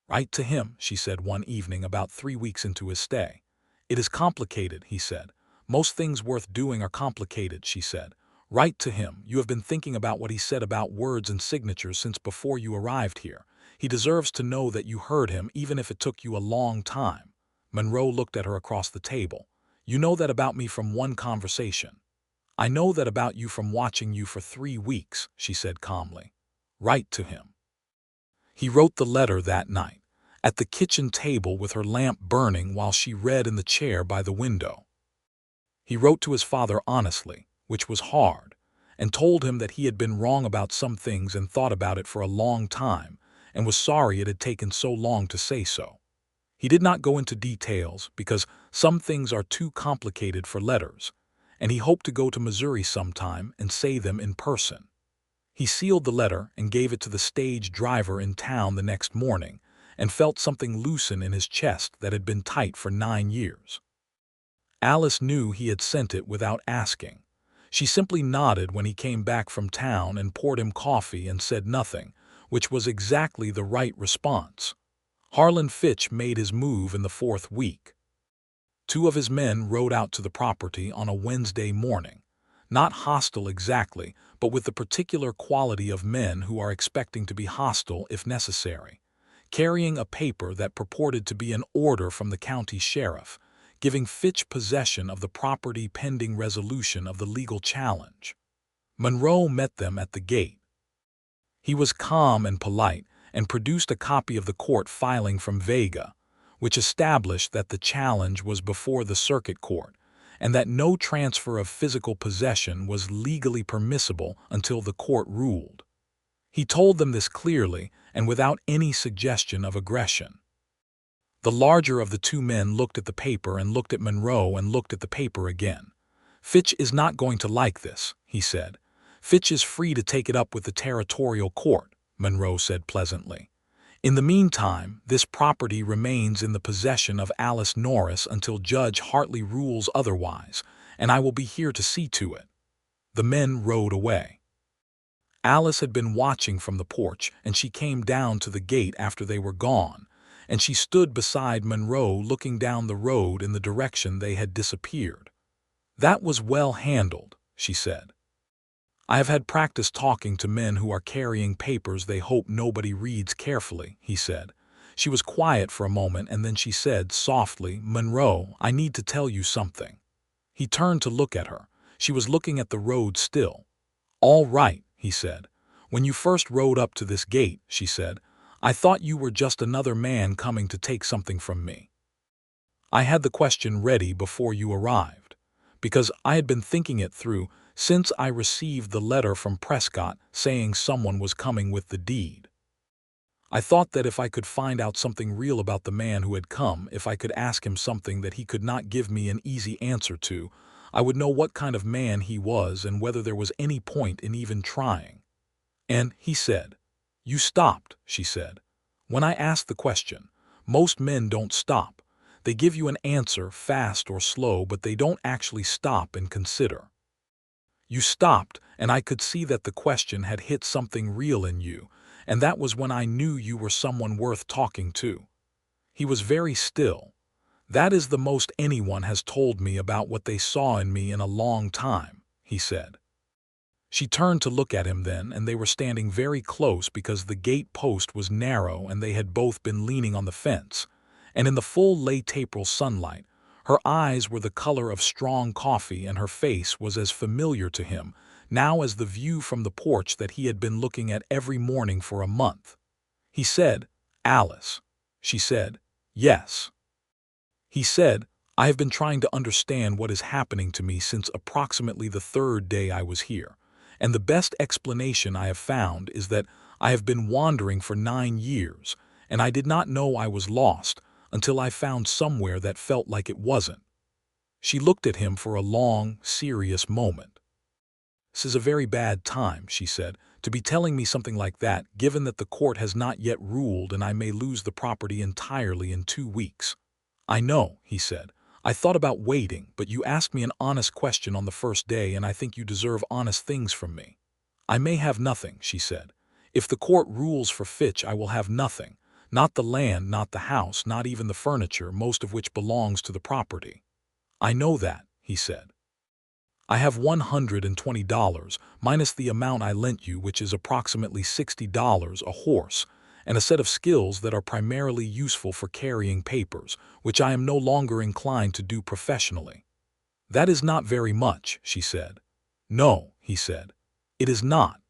"Write to him," she said one evening about 3 weeks into his stay. "It is complicated," he said. "Most things worth doing are complicated," she said. "Write to him. You have been thinking about what he said about words and signatures since before you arrived here. He deserves to know that you heard him, even if it took you a long time." Monroe looked at her across the table. "You know that about me from one conversation." "I know that about you from watching you for 3 weeks," she said calmly. "Write to him." He wrote the letter that night, at the kitchen table with her lamp burning while she read in the chair by the window. He wrote to his father honestly, which was hard, and told him that he had been wrong about some things and thought about it for a long time, and was sorry it had taken so long to say so. He did not go into details because some things are too complicated for letters, and he hoped to go to Missouri sometime and say them in person. He sealed the letter and gave it to the stage driver in town the next morning, and felt something loosen in his chest that had been tight for 9 years. Alice knew he had sent it without asking. She simply nodded when he came back from town and poured him coffee and said nothing, which was exactly the right response. Harlan Fitch made his move in the 4th week. 2 of his men rode out to the property on a Wednesday morning, not hostile exactly, but with the particular quality of men who are expecting to be hostile if necessary, carrying a paper that purported to be an order from the county sheriff, giving Fitch possession of the property pending resolution of the legal challenge. Monroe met them at the gate. He was calm and polite and produced a copy of the court filing from Vega, which established that the challenge was before the circuit court and that no transfer of physical possession was legally permissible until the court ruled. He told them this clearly and without any suggestion of aggression. The larger of the 2 men looked at the paper and looked at Monroe and looked at the paper again. "Fitch is not going to like this," he said. "Fitch is free to take it up with the territorial court," Monroe said pleasantly. "In the meantime, this property remains in the possession of Alice Norris until Judge Hartley rules otherwise, and I will be here to see to it." The men rode away. Alice had been watching from the porch, and she came down to the gate after they were gone, and she stood beside Monroe looking down the road in the direction they had disappeared. "That was well handled," she said. "I have had practice talking to men who are carrying papers they hope nobody reads carefully," he said. She was quiet for a moment, and then she said softly, "Monroe, I need to tell you something." He turned to look at her. She was looking at the road still. "All right," he said. "When you first rode up to this gate," she said, "I thought you were just another man coming to take something from me. I had the question ready before you arrived, because I had been thinking it through since I received the letter from Prescott saying someone was coming with the deed. I thought that if I could find out something real about the man who had come, if I could ask him something that he could not give me an easy answer to, I would know what kind of man he was and whether there was any point in even trying." And he said, "You stopped," she said. "When I asked the question, most men don't stop. They give you an answer, fast or slow, but they don't actually stop and consider. You stopped, and I could see that the question had hit something real in you, and that was when I knew you were someone worth talking to." He was very still. "That is the most anyone has told me about what they saw in me in a long time," he said. She turned to look at him then, and they were standing very close because the gate post was narrow and they had both been leaning on the fence. And in the full late April sunlight, her eyes were the color of strong coffee and her face was as familiar to him now as the view from the porch that he had been looking at every morning for a month. He said, "Alice." She said, "Yes." He said, "I have been trying to understand what is happening to me since approximately the third day I was here. And the best explanation I have found is that I have been wandering for 9 years, and I did not know I was lost until I found somewhere that felt like it wasn't." She looked at him for a long, serious moment. "This is a very bad time," she said, "to be telling me something like that, given that the court has not yet ruled and I may lose the property entirely in 2 weeks. "I know," he said. "I thought about waiting, but you asked me an honest question on the first day, and I think you deserve honest things from me." "I may have nothing," she said. "If the court rules for Fitch, I will have nothing. Not the land, not the house, not even the furniture, most of which belongs to the property." "I know that," he said. "I have $120, minus the amount I lent you, which is approximately $60, a horse, and a set of skills that are primarily useful for carrying papers, which I am no longer inclined to do professionally." "That is not very much," she said. "No," he said, "it is not.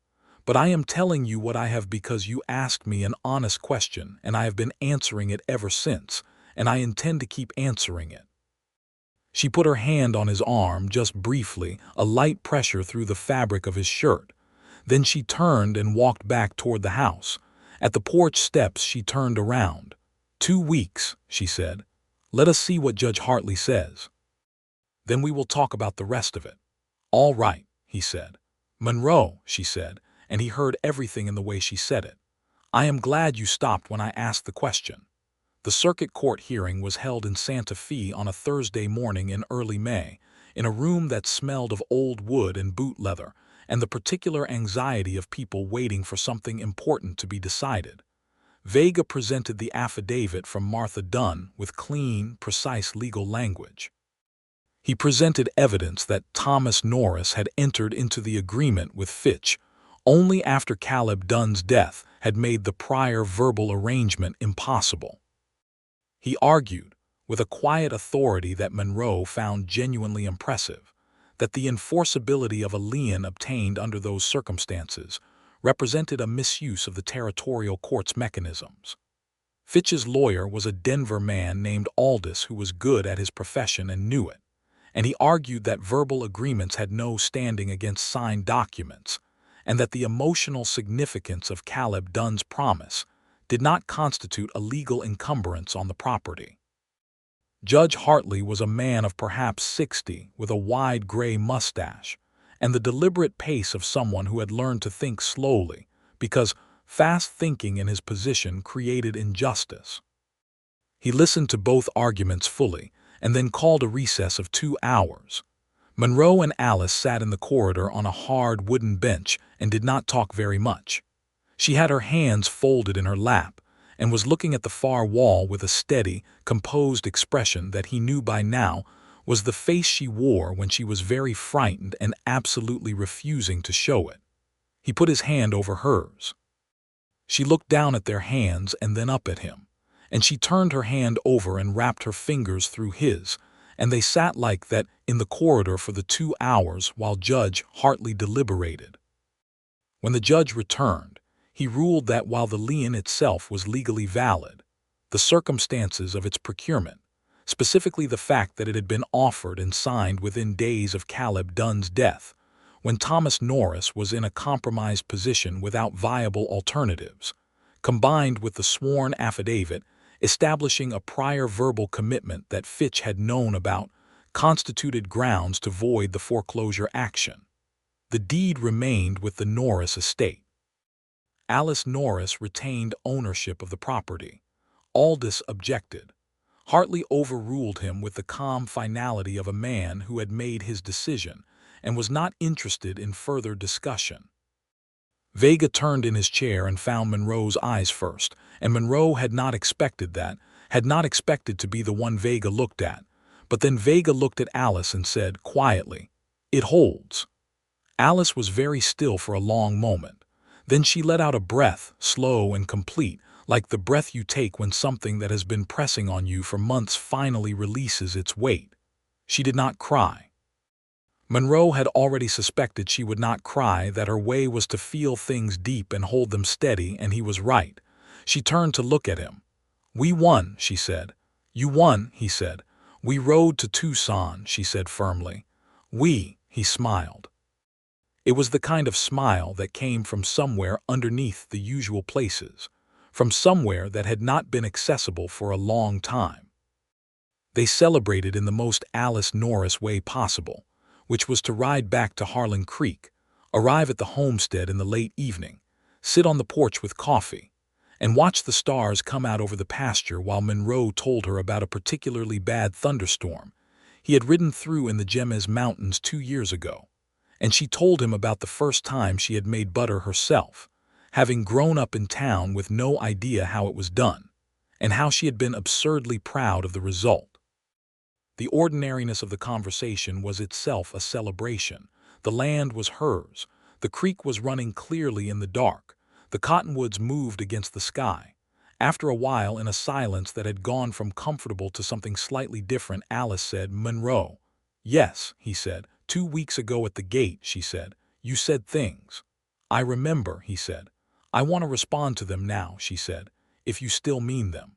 But I am telling you what I have because you asked me an honest question, and I have been answering it ever since, and I intend to keep answering it." She put her hand on his arm just briefly, a light pressure through the fabric of his shirt. Then she turned and walked back toward the house. At the porch steps she turned around. "2 weeks," she said. "Let us see what Judge Hartley says. Then we will talk about the rest of it." "All right," he said. "Monroe," she said, and he heard everything in the way she said it. "I am glad you stopped when I asked the question." The circuit court hearing was held in Santa Fe on a Thursday morning in early May, in a room that smelled of old wood and boot leather, and the particular anxiety of people waiting for something important to be decided. Vega presented the affidavit from Martha Dunn with clean, precise legal language. He presented evidence that Thomas Norris had entered into the agreement with Fitch only after Caleb Dunn's death had made the prior verbal arrangement impossible. He argued, with a quiet authority that Monroe found genuinely impressive, that the enforceability of a lien obtained under those circumstances represented a misuse of the territorial court's mechanisms. Fitch's lawyer was a Denver man named Aldis who was good at his profession and knew it, and he argued that verbal agreements had no standing against signed documents, and that the emotional significance of Caleb Dunn's promise did not constitute a legal encumbrance on the property. Judge Hartley was a man of perhaps 60 with a wide gray mustache and the deliberate pace of someone who had learned to think slowly because fast thinking in his position created injustice. He listened to both arguments fully and then called a recess of 2 hours. Monroe and Alice sat in the corridor on a hard wooden bench and did not talk very much. She had her hands folded in her lap and was looking at the far wall with a steady, composed expression that he knew by now was the face she wore when she was very frightened and absolutely refusing to show it. He put his hand over hers. She looked down at their hands and then up at him, and she turned her hand over and wrapped her fingers through his, and they sat like that in the corridor for the 2 hours while Judge Hartley deliberated. When the judge returned, he ruled that while the lien itself was legally valid, the circumstances of its procurement, specifically the fact that it had been offered and signed within days of Caleb Dunn's death, when Thomas Norris was in a compromised position without viable alternatives, combined with the sworn affidavit establishing a prior verbal commitment that Fitch had known about, constituted grounds to void the foreclosure action. The deed remained with the Norris estate. Alice Norris retained ownership of the property. Aldis objected. Hartley overruled him with the calm finality of a man who had made his decision and was not interested in further discussion. Vega turned in his chair and found Monroe's eyes first, and Monroe had not expected that, had not expected to be the one Vega looked at. But then Vega looked at Alice and said, quietly, "It holds." Alice was very still for a long moment. Then she let out a breath, slow and complete, like the breath you take when something that has been pressing on you for months finally releases its weight. She did not cry. Monroe had already suspected she would not cry, that her way was to feel things deep and hold them steady, and he was right. She turned to look at him. "We won," she said. "You won," he said. "We rode to Tucson," she said firmly. "We," he smiled. It was the kind of smile that came from somewhere underneath the usual places, from somewhere that had not been accessible for a long time. They celebrated in the most Alice Norris way possible, which was to ride back to Harlan Creek, arrive at the homestead in the late evening, sit on the porch with coffee, and watch the stars come out over the pasture while Monroe told her about a particularly bad thunderstorm he had ridden through in the Jemez Mountains 2 years ago. And she told him about the first time she had made butter herself, having grown up in town with no idea how it was done, and how she had been absurdly proud of the result. The ordinariness of the conversation was itself a celebration. The land was hers. The creek was running clearly in the dark. The cottonwoods moved against the sky. After a while, in a silence that had gone from comfortable to something slightly different, Alice said, "Monroe." "Yes," he said. "2 weeks ago at the gate," she said, "you said things." "I remember," he said. "I want to respond to them now," she said, "if you still mean them."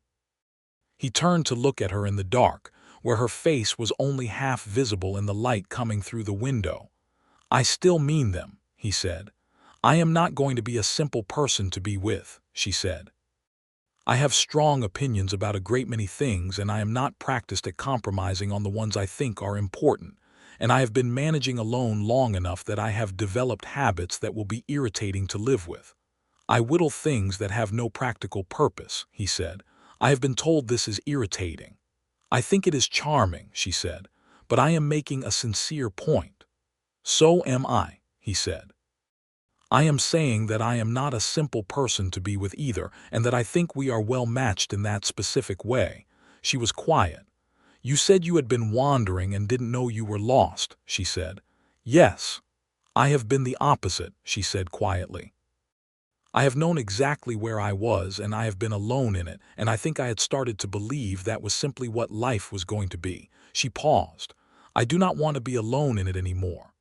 He turned to look at her in the dark, where her face was only half visible in the light coming through the window. "I still mean them," he said. "I am not going to be a simple person to be with," she said. "I have strong opinions about a great many things, and I am not practiced at compromising on the ones I think are important. And I have been managing alone long enough that I have developed habits that will be irritating to live with. I whittle things that have no practical purpose," he said. "I have been told this is irritating." "I think it is charming," she said, "but I am making a sincere point." "So am I," he said. "I am saying that I am not a simple person to be with either, and that I think we are well matched in that specific way." She was quiet. "You said you had been wandering and didn't know you were lost," she said. "Yes. I have been the opposite," she said quietly. "I have known exactly where I was, and I have been alone in it, and I think I had started to believe that was simply what life was going to be." She paused. "I do not want to be alone in it anymore."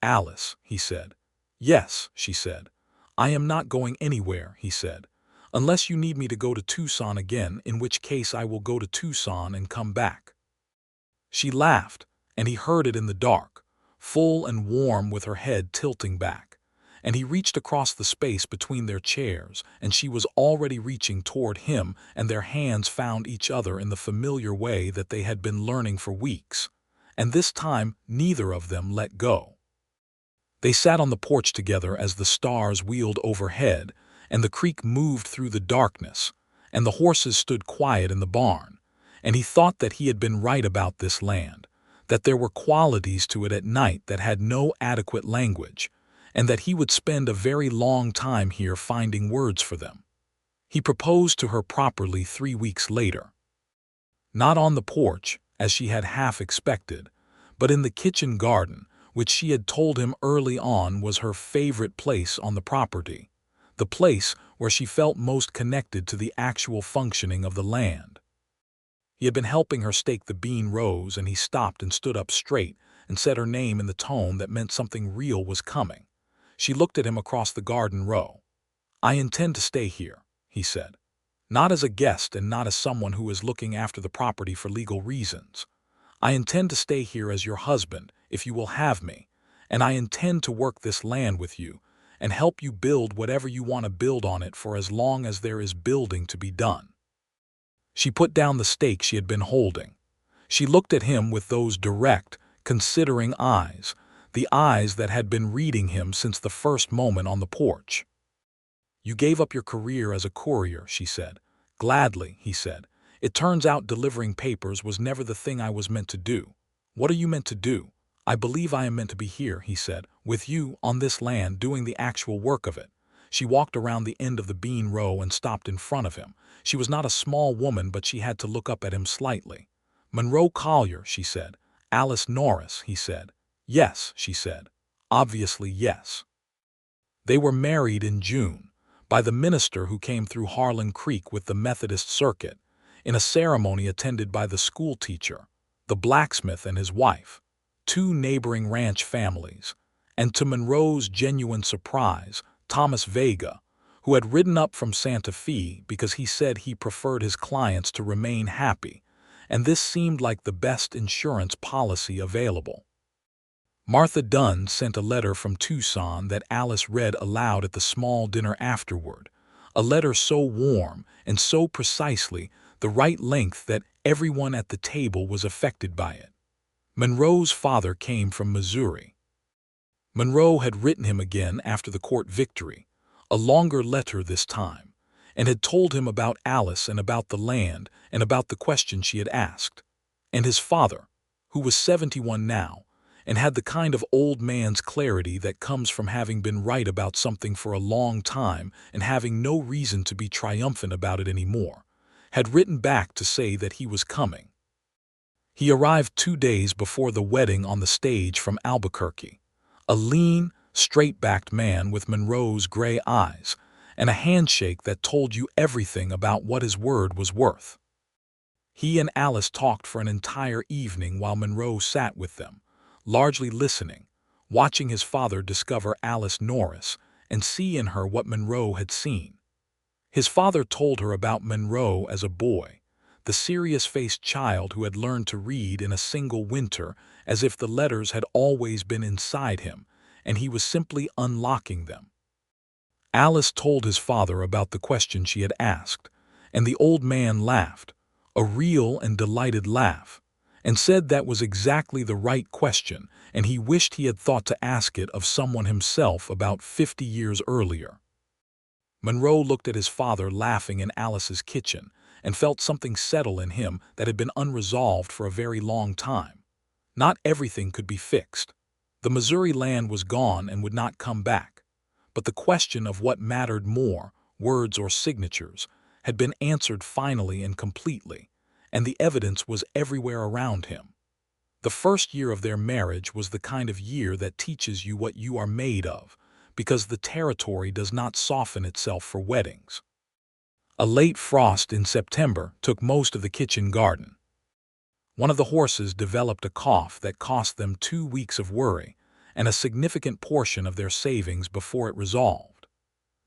"Alice," he said. "Yes," she said. "I am not going anywhere," he said, "unless you need me to go to Tucson again, in which case I will go to Tucson and come back." She laughed, and he heard it in the dark, full and warm, with her head tilting back. And he reached across the space between their chairs, and she was already reaching toward him, and their hands found each other in the familiar way that they had been learning for weeks. And this time neither of them let go. They sat on the porch together as the stars wheeled overhead, and the creek moved through the darkness, and the horses stood quiet in the barn. And he thought that he had been right about this land, that there were qualities to it at night that had no adequate language, and that he would spend a very long time here finding words for them. He proposed to her properly 3 weeks later. Not on the porch, as she had half expected, but in the kitchen garden, which she had told him early on was her favorite place on the property, the place where she felt most connected to the actual functioning of the land. He had been helping her stake the bean rows, and he stopped and stood up straight and said her name in the tone that meant something real was coming. She looked at him across the garden row. "I intend to stay here," he said. "Not as a guest and not as someone who is looking after the property for legal reasons. I intend to stay here as your husband, if you will have me, and I intend to work this land with you and help you build whatever you want to build on it for as long as there is building to be done." She put down the stake she had been holding. She looked at him with those direct, considering eyes, the eyes that had been reading him since the first moment on the porch. "You gave up your career as a courier," she said. "Gladly," he said. "It turns out delivering papers was never the thing I was meant to do." "What are you meant to do?" "I believe I am meant to be here," he said, "with you, on this land, doing the actual work of it." She walked around the end of the bean row and stopped in front of him. She was not a small woman, but she had to look up at him slightly. "Monroe Collier," she said. "Alice Norris," he said. "Yes," she said. "Obviously, yes." They were married in June, by the minister who came through Harlan Creek with the Methodist circuit, in a ceremony attended by the school teacher, the blacksmith and his wife, two neighboring ranch families, and to Monroe's genuine surprise, Thomas Vega, who had ridden up from Santa Fe because he said he preferred his clients to remain happy, and this seemed like the best insurance policy available. Martha Dunn sent a letter from Tucson that Alice read aloud at the small dinner afterward, a letter so warm and so precisely the right length that everyone at the table was affected by it. Monroe's father came from Missouri. Monroe had written him again after the court victory, a longer letter this time, and had told him about Alice and about the land and about the question she had asked. And his father, who was 71 now, and had the kind of old man's clarity that comes from having been right about something for a long time and having no reason to be triumphant about it anymore, had written back to say that he was coming. He arrived 2 days before the wedding on the stage from Albuquerque, a lean, straight-backed man with Monroe's gray eyes and a handshake that told you everything about what his word was worth. He and Alice talked for an entire evening while Monroe sat with them, largely listening, watching his father discover Alice Norris and see in her what Monroe had seen. His father told her about Monroe as a boy, the serious-faced child who had learned to read in a single winter as if the letters had always been inside him, and he was simply unlocking them. Alice told his father about the question she had asked, and the old man laughed, a real and delighted laugh, and said that was exactly the right question, and he wished he had thought to ask it of someone himself about 50 years earlier. Monroe looked at his father laughing in Alice's kitchen and felt something settle in him that had been unresolved for a very long time. Not everything could be fixed. The Missouri land was gone and would not come back, but the question of what mattered more, words or signatures, had been answered finally and completely, and the evidence was everywhere around him. The first year of their marriage was the kind of year that teaches you what you are made of, because the territory does not soften itself for weddings. A late frost in September took most of the kitchen garden. One of the horses developed a cough that cost them 2 weeks of worry and a significant portion of their savings before it resolved.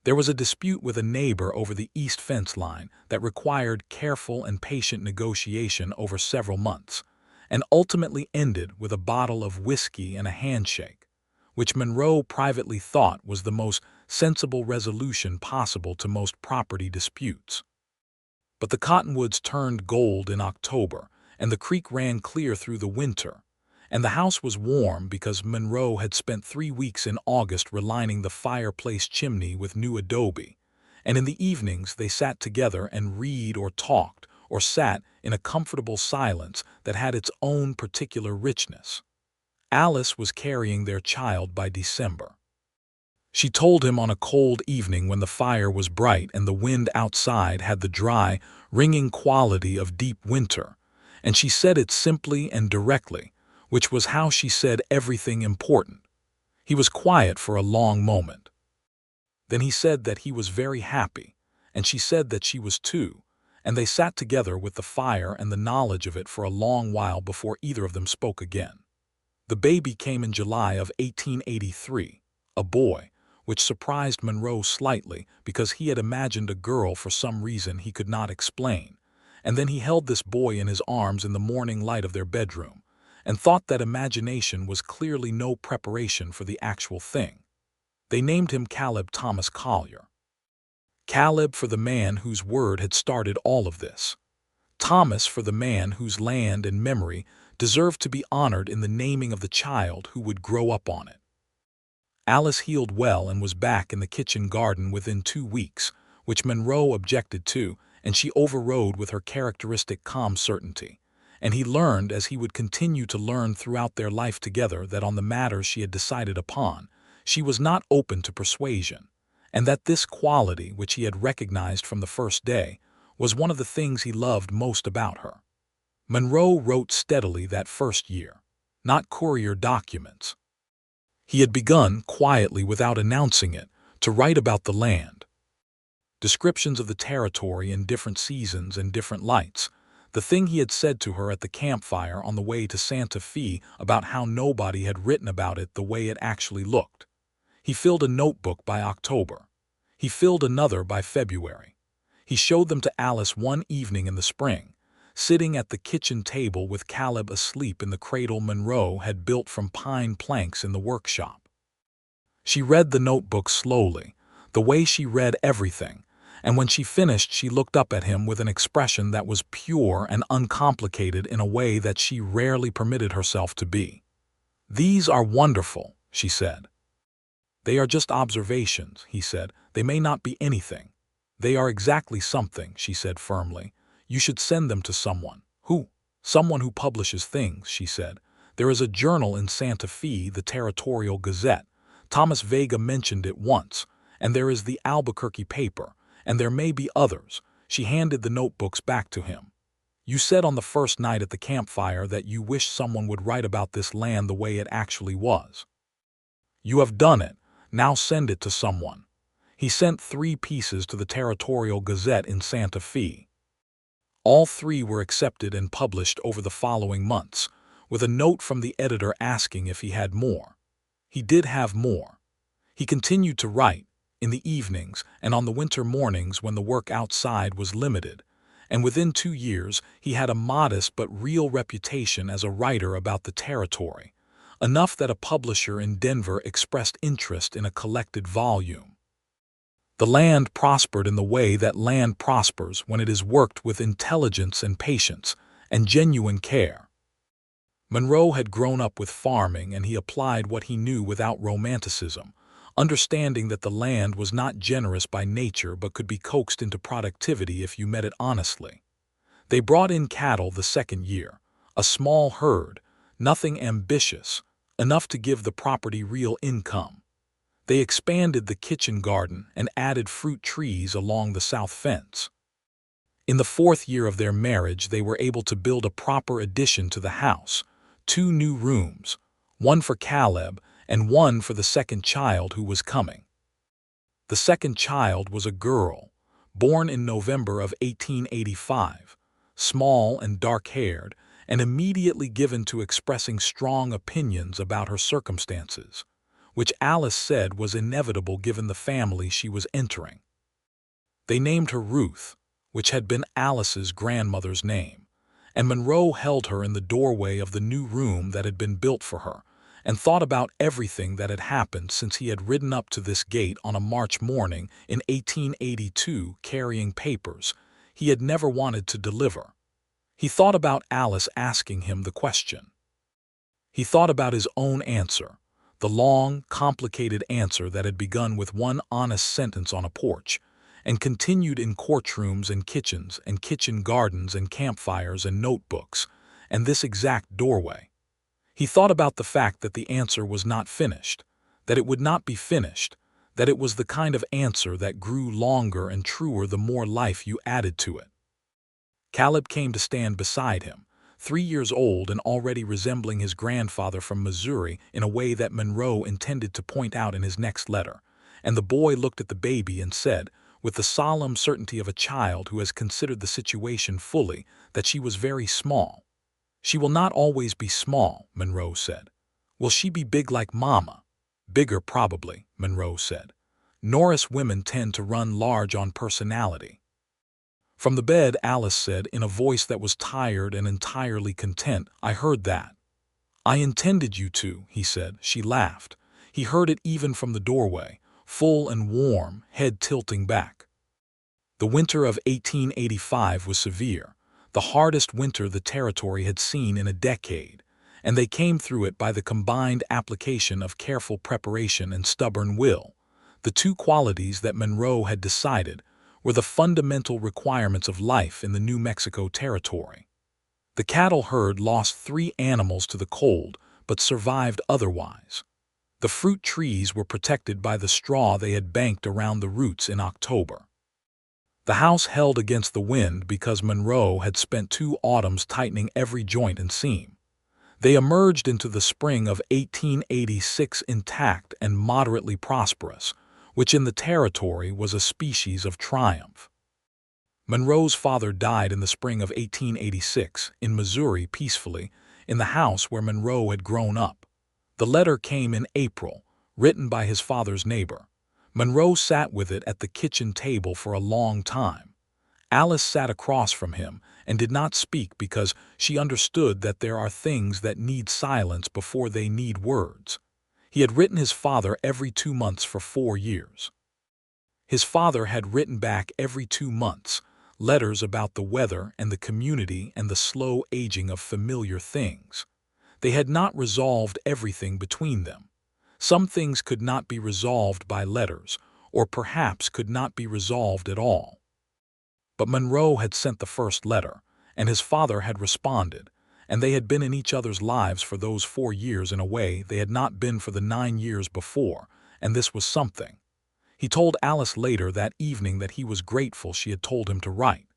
There was a dispute with a neighbor over the east fence line that required careful and patient negotiation over several months, and ultimately ended with a bottle of whiskey and a handshake, which Monroe privately thought was the most sensible resolution possible to most property disputes. But the cottonwoods turned gold in October, and the creek ran clear through the winter, and the house was warm because Monroe had spent 3 weeks in August relining the fireplace chimney with new adobe, and in the evenings they sat together and read or talked or sat in a comfortable silence that had its own particular richness. Alice was carrying their child by December. She told him on a cold evening when the fire was bright and the wind outside had the dry, ringing quality of deep winter, and she said it simply and directly, which was how she said everything important. He was quiet for a long moment. Then he said that he was very happy, and she said that she was too, and they sat together with the fire and the knowledge of it for a long while before either of them spoke again. The baby came in July of 1883, a boy, which surprised Monroe slightly because he had imagined a girl for some reason he could not explain, and then he held this boy in his arms in the morning light of their bedroom, and thought that imagination was clearly no preparation for the actual thing. They named him Caleb Thomas Collier. Caleb for the man whose word had started all of this. Thomas for the man whose land and memory deserved to be honored in the naming of the child who would grow up on it. Alice healed well and was back in the kitchen garden within 2 weeks, which Monroe objected to, and she overrode with her characteristic calm certainty. And he learned, as he would continue to learn throughout their life together, that on the matters she had decided upon, she was not open to persuasion, and that this quality, which he had recognized from the first day, was one of the things he loved most about her. Monroe wrote steadily that first year, not courier documents. He had begun, quietly without announcing it, to write about the land. Descriptions of the territory in different seasons and different lights, the thing he had said to her at the campfire on the way to Santa Fe about how nobody had written about it the way it actually looked. He filled a notebook by October. He filled another by February. He showed them to Alice one evening in the spring, sitting at the kitchen table with Caleb asleep in the cradle Monroe had built from pine planks in the workshop. She read the notebook slowly, the way she read everything, and when she finished she looked up at him with an expression that was pure and uncomplicated in a way that she rarely permitted herself to be. "These are wonderful," she said. "They are just observations," he said. "They may not be anything." "They are exactly something," she said firmly. "You should send them to someone." "Who?" "Someone who publishes things," she said. "There is a journal in Santa Fe, the Territorial Gazette. Thomas Vega mentioned it once. And there is the Albuquerque paper, and there may be others." She handed the notebooks back to him. "You said on the first night at the campfire that you wished someone would write about this land the way it actually was. You have done it. Now send it to someone." He sent 3 pieces to the Territorial Gazette in Santa Fe. All 3 were accepted and published over the following months, with a note from the editor asking if he had more. He did have more. He continued to write, in the evenings and on the winter mornings when the work outside was limited, and within 2 years he had a modest but real reputation as a writer about the territory, enough that a publisher in Denver expressed interest in a collected volume. The land prospered in the way that land prospers when it is worked with intelligence and patience and genuine care. Monroe had grown up with farming, and he applied what he knew without romanticism, understanding that the land was not generous by nature but could be coaxed into productivity if you met it honestly. They brought in cattle the second year, a small herd, nothing ambitious, enough to give the property real income. They expanded the kitchen garden and added fruit trees along the south fence. In the 4th year of their marriage they were able to build a proper addition to the house, 2 new rooms, one for Caleb and one for the second child who was coming. The second child was a girl, born in November of 1885, small and dark-haired, and immediately given to expressing strong opinions about her circumstances, which Alice said was inevitable given the family she was entering. They named her Ruth, which had been Alice's grandmother's name, and Monroe held her in the doorway of the new room that had been built for her, and thought about everything that had happened since he had ridden up to this gate on a March morning in 1882 carrying papers he had never wanted to deliver. He thought about Alice asking him the question. He thought about his own answer, the long, complicated answer that had begun with one honest sentence on a porch, and continued in courtrooms and kitchens and kitchen gardens and campfires and notebooks, and this exact doorway. He thought about the fact that the answer was not finished, that it would not be finished, that it was the kind of answer that grew longer and truer the more life you added to it. Caleb came to stand beside him, 3 years old and already resembling his grandfather from Missouri in a way that Monroe intended to point out in his next letter, and the boy looked at the baby and said, with the solemn certainty of a child who has considered the situation fully, that she was very small. "She will not always be small," Monroe said. "Will she be big like Mama?" "Bigger, probably," Monroe said. "Norris women tend to run large on personality." From the bed, Alice said, in a voice that was tired and entirely content, "I heard that." "I intended you to," he said. She laughed. He heard it even from the doorway, full and warm, head tilting back. The winter of 1885 was severe, the hardest winter the territory had seen in a decade, and they came through it by the combined application of careful preparation and stubborn will. The 2 qualities that Monroe had decided were the fundamental requirements of life in the New Mexico territory. The cattle herd lost 3 animals to the cold, but survived otherwise. The fruit trees were protected by the straw they had banked around the roots in October. The house held against the wind because Monroe had spent 2 autumns tightening every joint and seam. They emerged into the spring of 1886 intact and moderately prosperous, which in the territory was a species of triumph. Monroe's father died in the spring of 1886 in Missouri peacefully, in the house where Monroe had grown up. The letter came in April, written by his father's neighbor. Monroe sat with it at the kitchen table for a long time. Alice sat across from him and did not speak because she understood that there are things that need silence before they need words. He had written his father every 2 months for 4 years. His father had written back every 2 months, letters about the weather and the community and the slow aging of familiar things. They had not resolved everything between them. Some things could not be resolved by letters, or perhaps could not be resolved at all. But Monroe had sent the first letter, and his father had responded, and they had been in each other's lives for those 4 years in a way they had not been for the 9 years before, and this was something. He told Alice later that evening that he was grateful she had told him to write.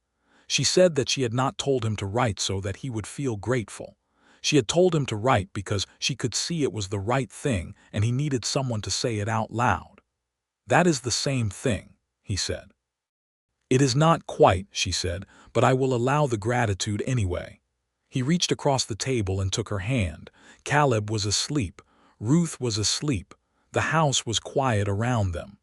She said that she had not told him to write so that he would feel grateful. She had told him to write because she could see it was the right thing and he needed someone to say it out loud. "That is the same thing," he said. "It is not quite," she said, "but I will allow the gratitude anyway." He reached across the table and took her hand. Caleb was asleep. Ruth was asleep. The house was quiet around them.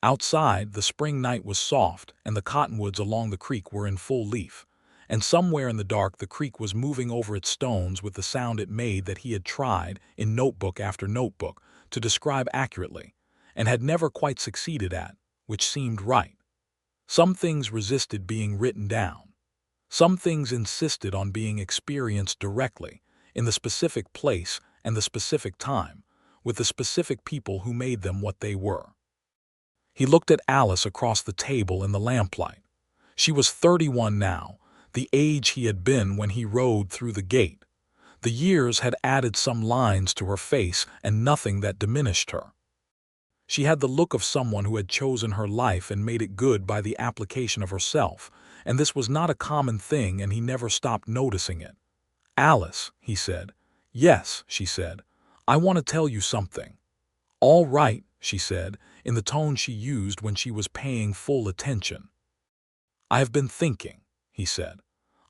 Outside, the spring night was soft, and the cottonwoods along the creek were in full leaf. And somewhere in the dark the creek was moving over its stones with the sound it made that he had tried, in notebook after notebook, to describe accurately, and had never quite succeeded at, which seemed right. Some things resisted being written down. Some things insisted on being experienced directly, in the specific place and the specific time, with the specific people who made them what they were. He looked at Alice across the table in the lamplight. She was 31 now, the age he had been when he rode through the gate. The years had added some lines to her face and nothing that diminished her. She had the look of someone who had chosen her life and made it good by the application of herself, and this was not a common thing and he never stopped noticing it. "Alice," he said. "Yes," she said. "I want to tell you something." "All right," she said, in the tone she used when she was paying full attention. "I have been thinking," he said,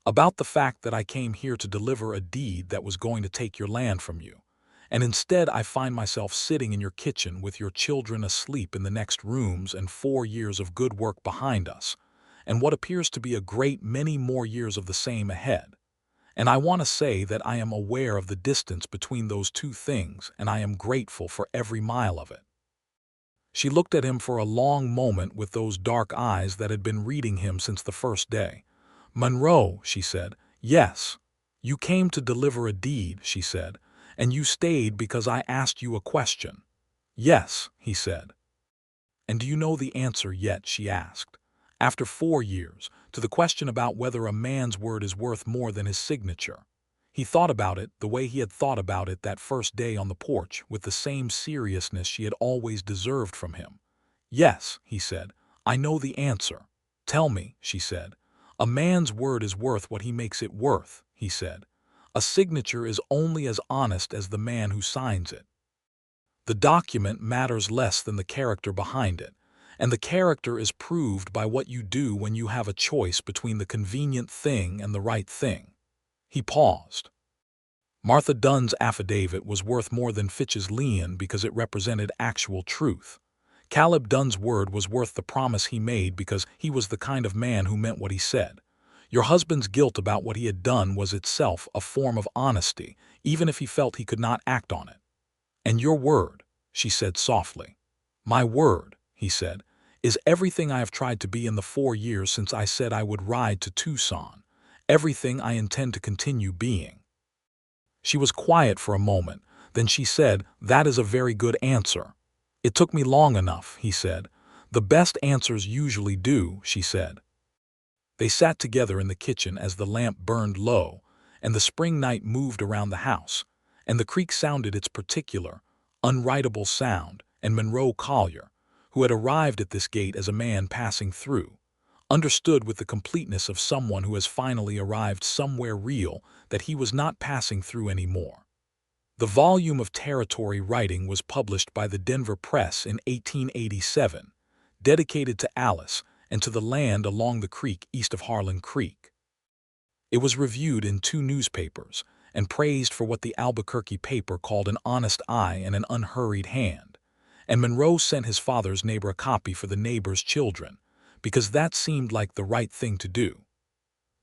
"about the fact that I came here to deliver a deed that was going to take your land from you, and instead I find myself sitting in your kitchen with your children asleep in the next rooms and 4 years of good work behind us, and what appears to be a great many more years of the same ahead. And I want to say that I am aware of the distance between those 2 things, and I am grateful for every mile of it." She looked at him for a long moment with those dark eyes that had been reading him since the first day. "Monroe," she said. "Yes. You came to deliver a deed," she said, "and you stayed because I asked you a question." "Yes," he said. "And do you know the answer yet?" she asked. "After 4 years, to the question about whether a man's word is worth more than his signature." He thought about it the way he had thought about it that first day on the porch, with the same seriousness she had always deserved from him. "Yes," he said, "I know the answer." "Tell me," she said. "A man's word is worth what he makes it worth," he said. "A signature is only as honest as the man who signs it. The document matters less than the character behind it, and the character is proved by what you do when you have a choice between the convenient thing and the right thing." He paused. Martha Dunn's affidavit was worth more than Fitch's lien because it represented actual truth. Caleb Dunn's word was worth the promise he made because he was the kind of man who meant what he said. Your husband's guilt about what he had done was itself a form of honesty, even if he felt he could not act on it. "And your word," she said softly. "My word," he said, "is everything I have tried to be in the 4 years since I said I would ride to Tucson, everything I intend to continue being." She was quiet for a moment, then she said, "That is a very good answer." "It took me long enough," he said. "The best answers usually do," she said. They sat together in the kitchen as the lamp burned low, and the spring night moved around the house, and the creek sounded its particular, unwritable sound, and Monroe Collier, who had arrived at this gate as a man passing through, understood with the completeness of someone who has finally arrived somewhere real that he was not passing through anymore. The volume of territory writing was published by the Denver Press in 1887, dedicated to Alice and to the land along the creek east of Harlan Creek. It was reviewed in 2 newspapers and praised for what the Albuquerque paper called an honest eye and an unhurried hand, and Monroe sent his father's neighbor a copy for the neighbor's children, because that seemed like the right thing to do.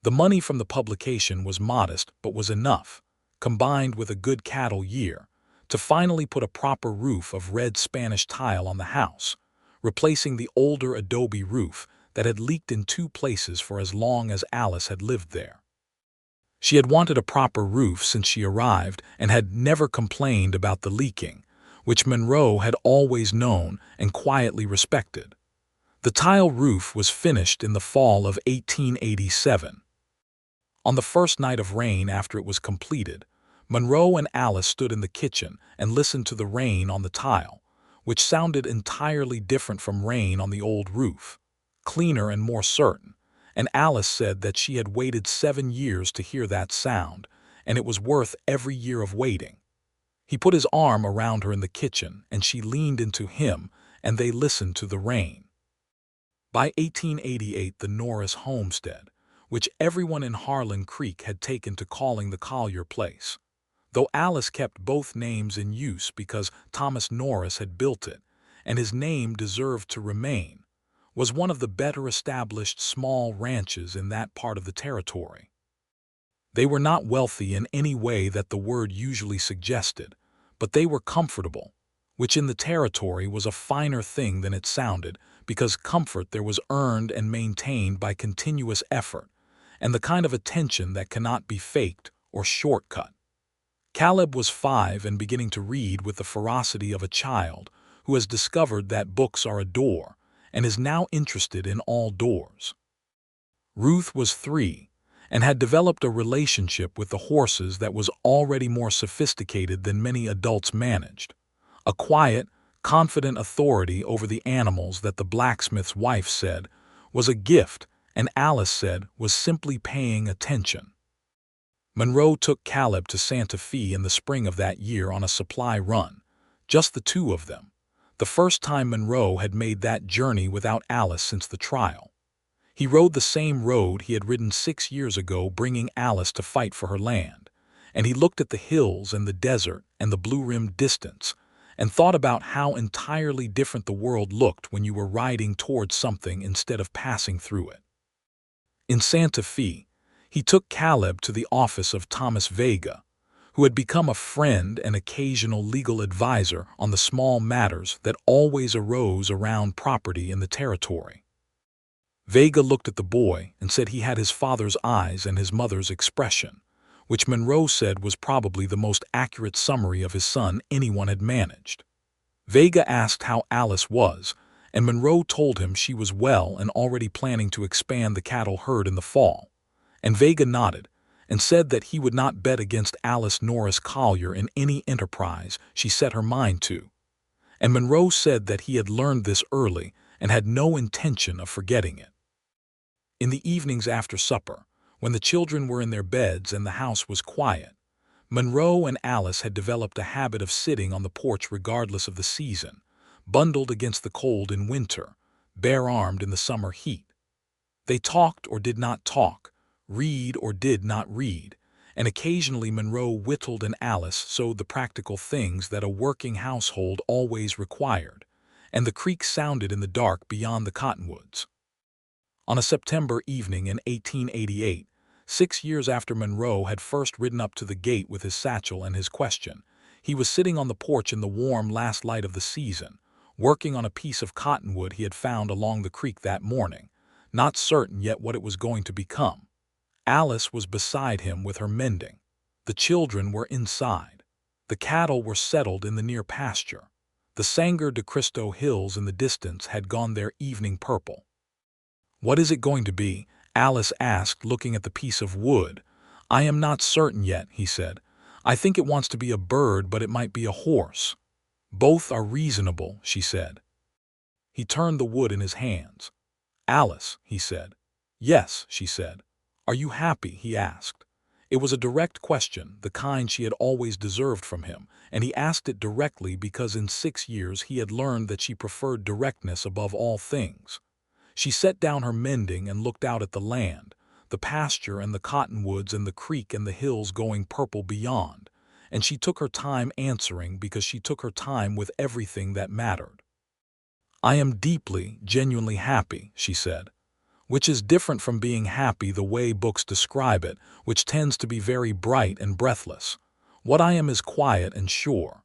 The money from the publication was modest but was enough, combined with a good cattle year, to finally put a proper roof of red Spanish tile on the house, replacing the older adobe roof that had leaked in 2 places for as long as Alice had lived there. She had wanted a proper roof since she arrived and had never complained about the leaking, which Monroe had always known and quietly respected. The tile roof was finished in the fall of 1887. On the first night of rain after it was completed, Monroe and Alice stood in the kitchen and listened to the rain on the tile, which sounded entirely different from rain on the old roof, cleaner and more certain, and Alice said that she had waited 7 years to hear that sound, and it was worth every year of waiting. He put his arm around her in the kitchen, and she leaned into him, and they listened to the rain. By 1888, the Norris homestead, which everyone in Harlan Creek had taken to calling the Collier place, though Alice kept both names in use because Thomas Norris had built it, and his name deserved to remain, was one of the better established small ranches in that part of the territory. They were not wealthy in any way that the word usually suggested, but they were comfortable, which in the territory was a finer thing than it sounded, because comfort there was earned and maintained by continuous effort, and the kind of attention that cannot be faked or shortcut. Caleb was 5 and beginning to read with the ferocity of a child who has discovered that books are a door and is now interested in all doors. Ruth was 3 and had developed a relationship with the horses that was already more sophisticated than many adults managed, a quiet, confident authority over the animals that the blacksmith's wife said was a gift and Alice said was simply paying attention. Monroe took Caleb to Santa Fe in the spring of that year on a supply run, just the 2 of them, the first time Monroe had made that journey without Alice since the trial. He rode the same road he had ridden 6 years ago, bringing Alice to fight for her land, and he looked at the hills and the desert and the blue-rimmed distance, and thought about how entirely different the world looked when you were riding towards something instead of passing through it. In Santa Fe, he took Caleb to the office of Thomas Vega, who had become a friend and occasional legal advisor on the small matters that always arose around property in the territory. Vega looked at the boy and said he had his father's eyes and his mother's expression, which Monroe said was probably the most accurate summary of his son anyone had managed. Vega asked how Alice was, and Monroe told him she was well and already planning to expand the cattle herd in the fall, and Vega nodded and said that he would not bet against Alice Norris Collier in any enterprise she set her mind to, and Monroe said that he had learned this early and had no intention of forgetting it. In the evenings after supper, when the children were in their beds and the house was quiet, Monroe and Alice had developed a habit of sitting on the porch regardless of the season, bundled against the cold in winter, bare-armed in the summer heat. They talked or did not talk, read or did not read, and occasionally Monroe whittled and Alice sewed the practical things that a working household always required, and the creek sounded in the dark beyond the cottonwoods. On a September evening in 1888, 6 years after Monroe had first ridden up to the gate with his satchel and his question, he was sitting on the porch in the warm last light of the season, working on a piece of cottonwood he had found along the creek that morning, not certain yet what it was going to become. Alice was beside him with her mending. The children were inside. The cattle were settled in the near pasture. The Sangre de Cristo hills in the distance had gone their evening purple. "What is it going to be?" Alice asked, looking at the piece of wood. "I am not certain yet," he said. "I think it wants to be a bird, but it might be a horse." Both are reasonable, she said. He turned the wood in his hands. Alice, he said. Yes, she said. Are you happy? He asked. It was a direct question, the kind she had always deserved from him, and he asked it directly because in 6 years he had learned that she preferred directness above all things. She set down her mending and looked out at the land, the pasture and the cottonwoods and the creek and the hills going purple beyond, and she took her time answering because she took her time with everything that mattered. I am deeply, genuinely happy, she said, which is different from being happy the way books describe it, which tends to be very bright and breathless. What I am is quiet and sure.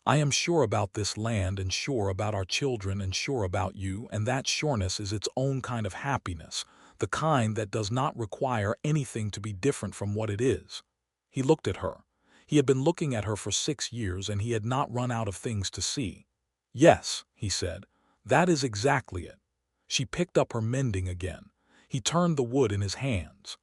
I am sure about this land and sure about our children and sure about you, and that sureness is its own kind of happiness, the kind that does not require anything to be different from what it is. He looked at her. He had been looking at her for 6 years and he had not run out of things to see. Yes, he said, that is exactly it. She picked up her mending again. He turned the wood in his hands.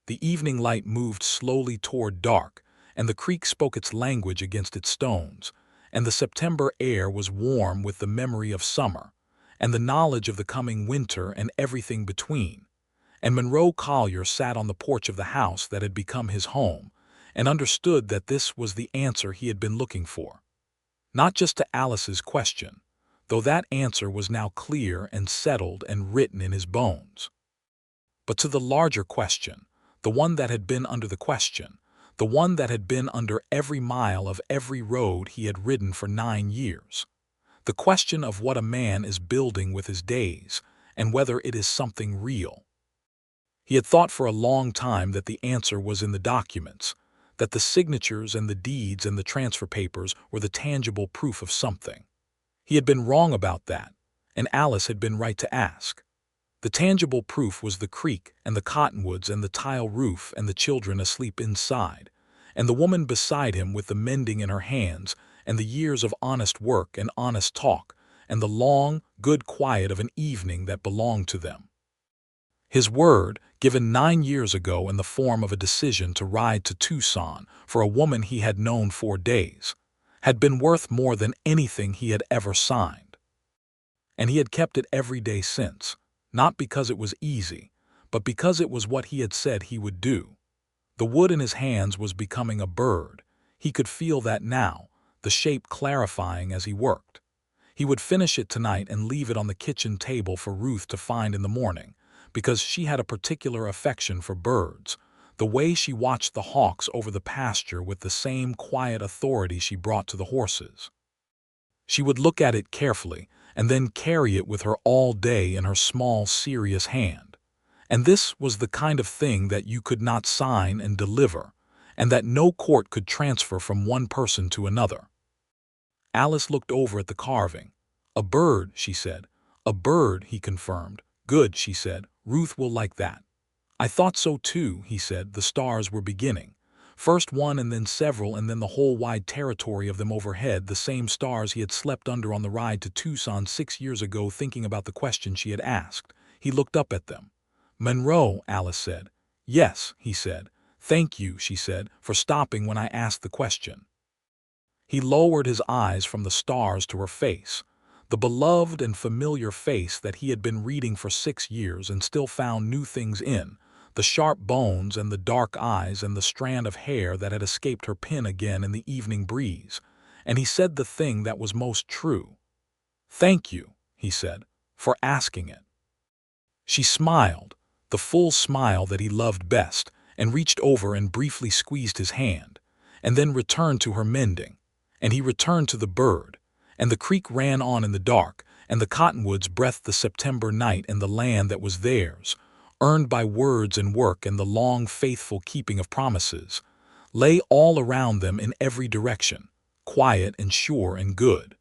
The evening light moved slowly toward dark, and the creek spoke its language against its stones, and the September air was warm with the memory of summer, and the knowledge of the coming winter and everything between. And Monroe Collier sat on the porch of the house that had become his home, and understood that this was the answer he had been looking for. Not just to Alice's question, though that answer was now clear and settled and written in his bones, but to the larger question, the one that had been under the question, the one that had been under every mile of every road he had ridden for 9 years. The question of what a man is building with his days, and whether it is something real. He had thought for a long time that the answer was in the documents, that the signatures and the deeds and the transfer papers were the tangible proof of something. He had been wrong about that, and Alice had been right to ask. The tangible proof was the creek and the cottonwoods and the tile roof and the children asleep inside, and the woman beside him with the mending in her hands, and the years of honest work and honest talk, and the long, good quiet of an evening that belonged to them. His word, given 9 years ago in the form of a decision to ride to Tucson for a woman he had known 4 days, had been worth more than anything he had ever signed. And he had kept it every day since, not because it was easy, but because it was what he had said he would do. The wood in his hands was becoming a bird. He could feel that now, the shape clarifying as he worked. He would finish it tonight and leave it on the kitchen table for Ruth to find in the morning, because she had a particular affection for birds, the way she watched the hawks over the pasture with the same quiet authority she brought to the horses. She would look at it carefully and then carry it with her all day in her small, serious hand. And this was the kind of thing that you could not sign and deliver, and that no court could transfer from one person to another. Alice looked over at the carving. A bird, she said. A bird, he confirmed. Good, she said. Ruth will like that. I thought so too, he said. The stars were beginning. First one and then several and then the whole wide territory of them overhead, the same stars he had slept under on the ride to Tucson 6 years ago thinking about the question she had asked. He looked up at them. Monroe, Alice said. Yes, he said. Thank you, she said, for stopping when I asked the question. He lowered his eyes from the stars to her face, the beloved and familiar face that he had been reading for 6 years and still found new things in, the sharp bones and the dark eyes and the strand of hair that had escaped her pin again in the evening breeze, and he said the thing that was most true. Thank you, he said, for asking it. She smiled, the full smile that he loved best, and reached over and briefly squeezed his hand, and then returned to her mending, and he returned to the bird, and the creek ran on in the dark, and the cottonwoods breathed the September night and the land that was theirs, earned by words and work and the long faithful keeping of promises, lay all around them in every direction, quiet and sure and good.